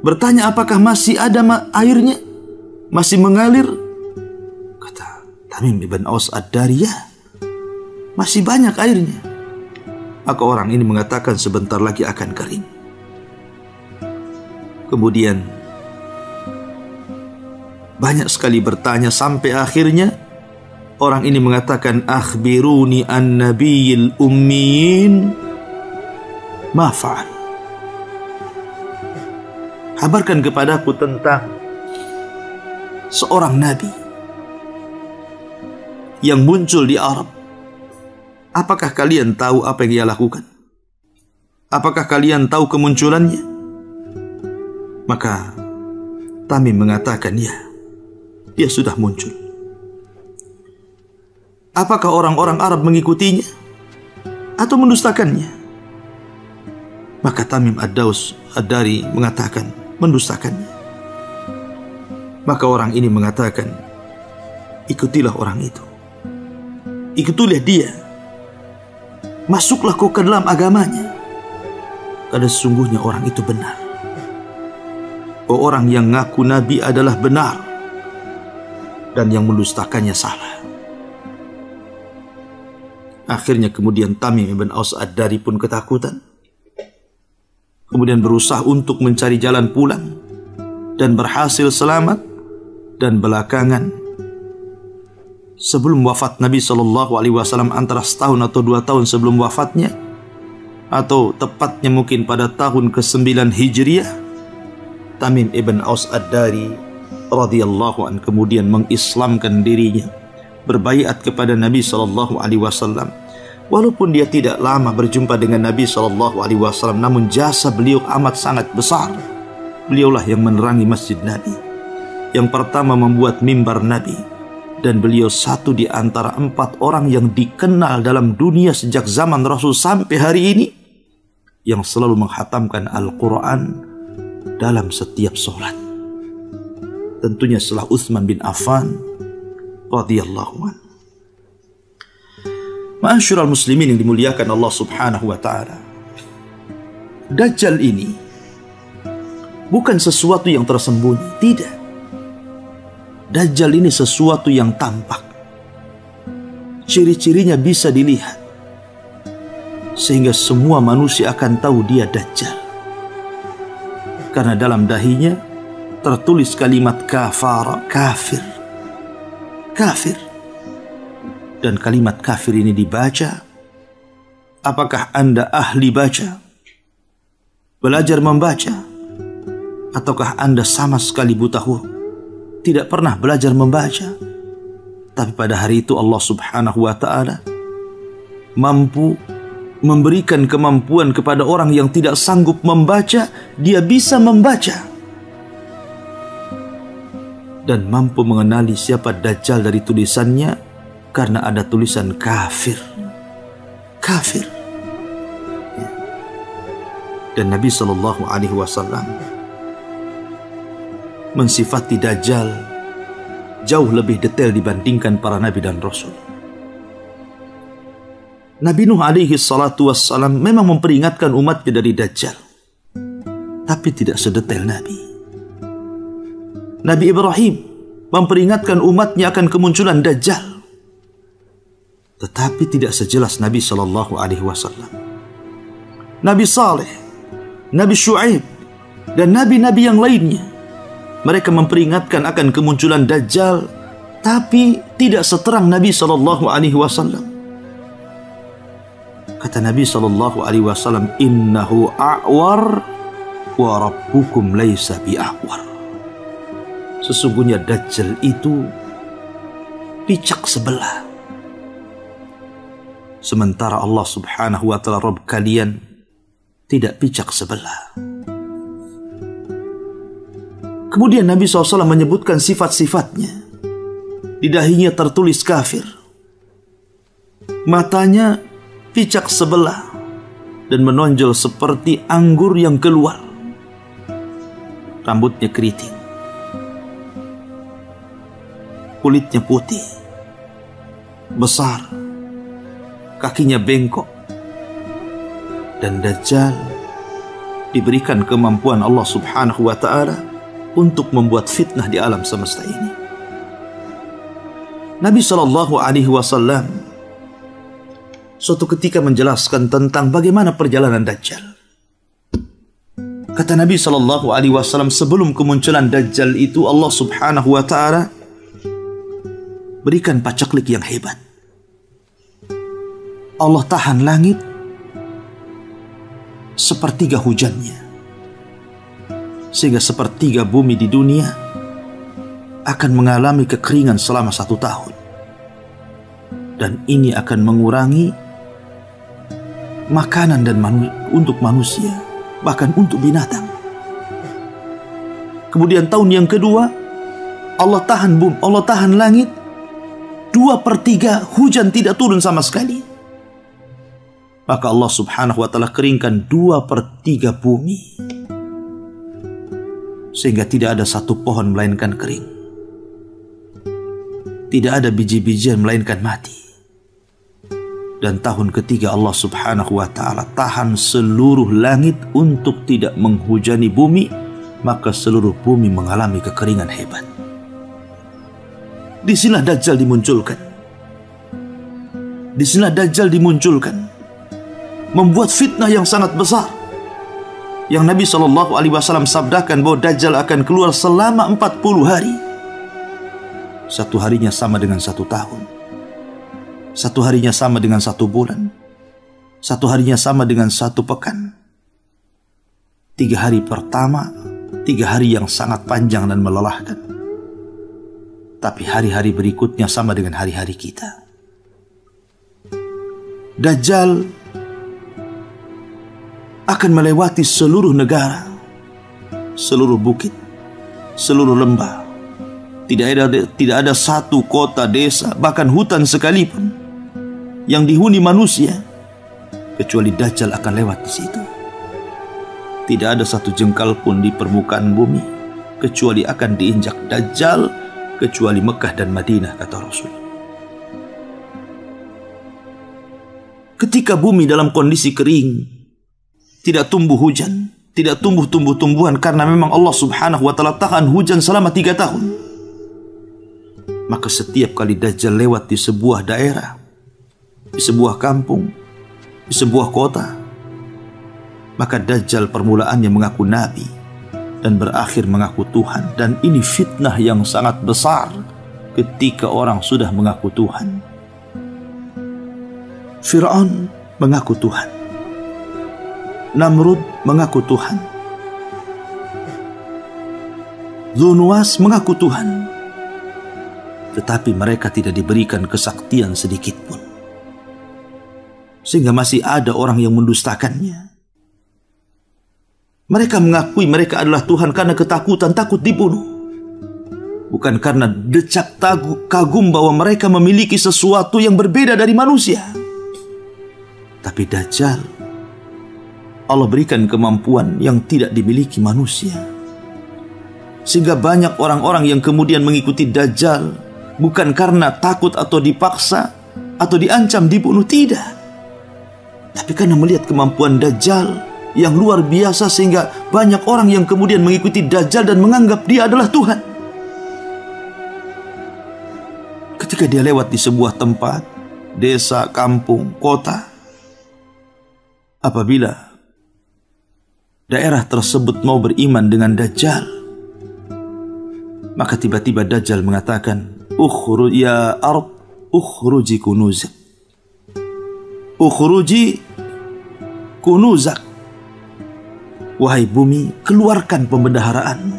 Bertanya apakah masih ada airnya, masih mengalir. Kata Tamim ibn Aus Ad-Dari, ya, masih banyak airnya. Maka orang ini mengatakan sebentar lagi akan kering. Kemudian banyak sekali bertanya sampai akhirnya orang ini mengatakan, akhbiruni an nabiyil ummiin ma fa'al. Kabarkan kepadaku tentang seorang nabi yang muncul di Arab. Apakah kalian tahu apa yang ia lakukan? Apakah kalian tahu kemunculannya? Maka Tamim mengatakan, ya, dia sudah muncul. Apakah orang-orang Arab mengikutinya atau mendustakannya? Maka Tamim Ad-Daus Ad-Dari mengatakan, mendustakannya. Maka orang ini mengatakan, ikutilah orang itu, ikutilah dia, masuklah kau ke dalam agamanya, karena sesungguhnya orang itu benar. Orang yang ngaku nabi adalah benar, dan yang mendustakannya salah. Akhirnya kemudian Tamim ibn Aus Ad-Dari pun ketakutan, kemudian berusaha untuk mencari jalan pulang dan berhasil selamat. Dan belakangan sebelum wafat Nabi SAW, antara setahun atau 2 tahun sebelum wafatnya, atau tepatnya mungkin pada tahun ke-9 Hijriah, Tamim ibn Aus Ad-Dari radhiyallahu an kemudian mengislamkan dirinya, berbaiat kepada Nabi SAW. Walaupun dia tidak lama berjumpa dengan Nabi SAW, namun jasa beliau amat sangat besar. Beliaulah yang menerangi masjid Nabi, yang pertama membuat mimbar Nabi, dan beliau satu di antara 4 orang yang dikenal dalam dunia sejak zaman Rasul sampai hari ini, yang selalu menghatamkan Al-Quran dalam setiap sholat. Tentunya setelah Utsman bin Affan radhiyallahu anhu. Ma'asyiral muslimin yang dimuliakan Allah Subhanahu wa taala, Dajjal ini bukan sesuatu yang tersembunyi, tidak. Dajjal ini sesuatu yang tampak. Ciri-cirinya bisa dilihat, sehingga semua manusia akan tahu dia Dajjal. Karena dalam dahinya tertulis kalimat kafara, kafir. Kafir. Dan kalimat kafir ini dibaca. Apakah Anda ahli baca? Belajar membaca? Ataukah Anda sama sekali buta huruf? Tidak pernah belajar membaca? Tapi pada hari itu Allah Subhanahu wa ta'ala mampu memberikan kemampuan kepada orang yang tidak sanggup membaca, dia bisa membaca. Dan mampu mengenali siapa Dajjal dari tulisannya, karena ada tulisan kafir. Kafir. Dan Nabi SAW mensifati Dajjal jauh lebih detail dibandingkan para nabi dan rasul. Nabi Nuh alaihi salatu wassalam memang memperingatkan umatnya dari Dajjal, tapi tidak sedetail Nabi. Nabi Ibrahim memperingatkan umatnya akan kemunculan Dajjal, tetapi tidak sejelas Nabi SAW. Nabi Saleh, Nabi Syuaib, dan nabi-nabi yang lainnya, mereka memperingatkan akan kemunculan Dajjal, tapi tidak seterang Nabi SAW. Kata Nabi SAW, innahu a'war wa rabbukum laysa bi'a'war. Sesungguhnya Dajjal itu picak sebelah, sementara Allah Subhanahu wa ta'ala Rabb kalian tidak picak sebelah. Kemudian Nabi SAW menyebutkan sifat-sifatnya. Di dahinya tertulis kafir, matanya picak sebelah dan menonjol seperti anggur yang keluar, rambutnya keriting. kulitnya putih, besar, kakinya bengkok. Dan Dajjal diberikan kemampuan Allah Subhanahu wa ta'ala untuk membuat fitnah di alam semesta ini. Nabi SAW suatu ketika menjelaskan tentang bagaimana perjalanan Dajjal. Kata Nabi SAW, sebelum kemunculan Dajjal itu Allah Subhanahu wa ta'ala berikan pacaklik yang hebat. Allah tahan langit sepertiga hujannya, sehingga sepertiga bumi di dunia akan mengalami kekeringan selama 1 tahun. Dan ini akan mengurangi makanan dan untuk manusia, bahkan untuk binatang. Kemudian tahun yang kedua, Allah tahan bumi, Allah tahan langit, 2/3 hujan tidak turun sama sekali. Maka Allah Subhanahu wa ta'ala keringkan 2/3 bumi, sehingga tidak ada satu pohon melainkan kering, tidak ada biji-bijian melainkan mati. Dan tahun ketiga Allah Subhanahu wa ta'ala tahan seluruh langit untuk tidak menghujani bumi, maka seluruh bumi mengalami kekeringan hebat. Disinilah Dajjal dimunculkan. Disinilah Dajjal dimunculkan, membuat fitnah yang sangat besar, yang Nabi SAW sabdakan bahwa Dajjal akan keluar selama 40 hari. Satu harinya sama dengan 1 tahun, satu harinya sama dengan 1 bulan, satu harinya sama dengan 1 pekan. 3 hari pertama, 3 hari yang sangat panjang dan melelahkan. Tapi hari-hari berikutnya sama dengan hari-hari kita. Dajjal akan melewati seluruh negara, seluruh bukit, seluruh lembah. Tidak ada satu kota, desa, bahkan hutan sekalipun yang dihuni manusia kecuali Dajjal akan lewat di situ. Tidak ada satu jengkal pun di permukaan bumi kecuali akan diinjak Dajjal, kecuali Mekah dan Madinah, kata Rasul. Ketika bumi dalam kondisi kering, tidak tumbuh hujan, tidak tumbuh tumbuh-tumbuhan karena memang Allah Subhanahu wa ta'ala tahan hujan selama 3 tahun. Maka setiap kali Dajjal lewat di sebuah daerah, di sebuah kampung, di sebuah kota, maka Dajjal permulaannya mengaku nabi dan berakhir mengaku Tuhan. Dan ini fitnah yang sangat besar ketika orang sudah mengaku Tuhan. Fir'aun mengaku Tuhan, Namrud mengaku Tuhan, Dzunnuwas mengaku Tuhan, tetapi mereka tidak diberikan kesaktian sedikit pun, sehingga masih ada orang yang mendustakannya. Mereka mengakui mereka adalah Tuhan karena ketakutan, takut dibunuh, bukan karena decak kagum bahwa mereka memiliki sesuatu yang berbeda dari manusia. Tapi Dajjal, Allah berikan kemampuan yang tidak dimiliki manusia, sehingga banyak orang-orang yang kemudian mengikuti Dajjal bukan karena takut atau dipaksa atau diancam dibunuh, tidak, tapi karena melihat kemampuan Dajjal yang luar biasa, sehingga banyak orang yang kemudian mengikuti Dajjal dan menganggap dia adalah Tuhan. Ketika dia lewat di sebuah tempat, desa, kampung, kota, apabila daerah tersebut mau beriman dengan Dajjal, maka tiba-tiba Dajjal mengatakan, "Ukhruj ya ard, ukhruji kunuzak. Ukhruji kunuzak." Wahai bumi, keluarkan pembendaharaanmu.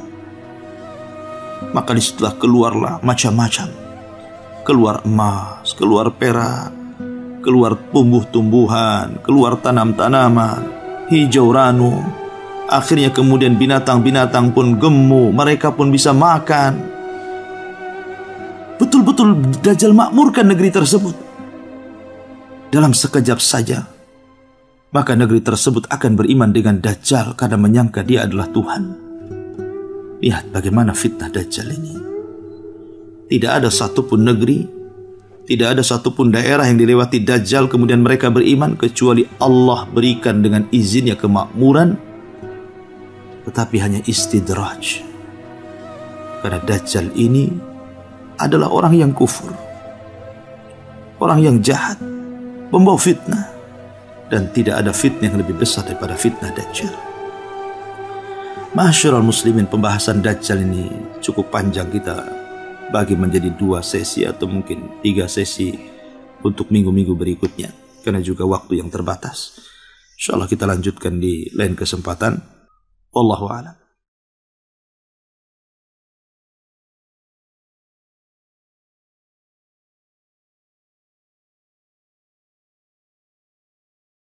Maka disitulah keluarlah macam-macam. Keluar emas, keluar perak, keluar tumbuh-tumbuhan, keluar tanam-tanaman, hijau ranum. Akhirnya kemudian binatang-binatang pun gemuk, mereka pun bisa makan. Betul-betul Dajjal makmurkan negeri tersebut. Dalam sekejap saja, maka negeri tersebut akan beriman dengan Dajjal karena menyangka dia adalah Tuhan. Lihat bagaimana fitnah Dajjal ini. Tidak ada satupun negeri, tidak ada satupun daerah yang dilewati Dajjal kemudian mereka beriman kecuali Allah berikan dengan izinnya kemakmuran. Tetapi hanya istidraj. Karena Dajjal ini adalah orang yang kufur, orang yang jahat, membawa fitnah, dan tidak ada fitnah yang lebih besar daripada fitnah Dajjal. Ma'asyiral muslimin, pembahasan Dajjal ini cukup panjang, kita bagi menjadi 2 sesi atau mungkin 3 sesi untuk minggu-minggu berikutnya karena juga waktu yang terbatas. Insyaallah kita lanjutkan di lain kesempatan. Wallahu a'lam.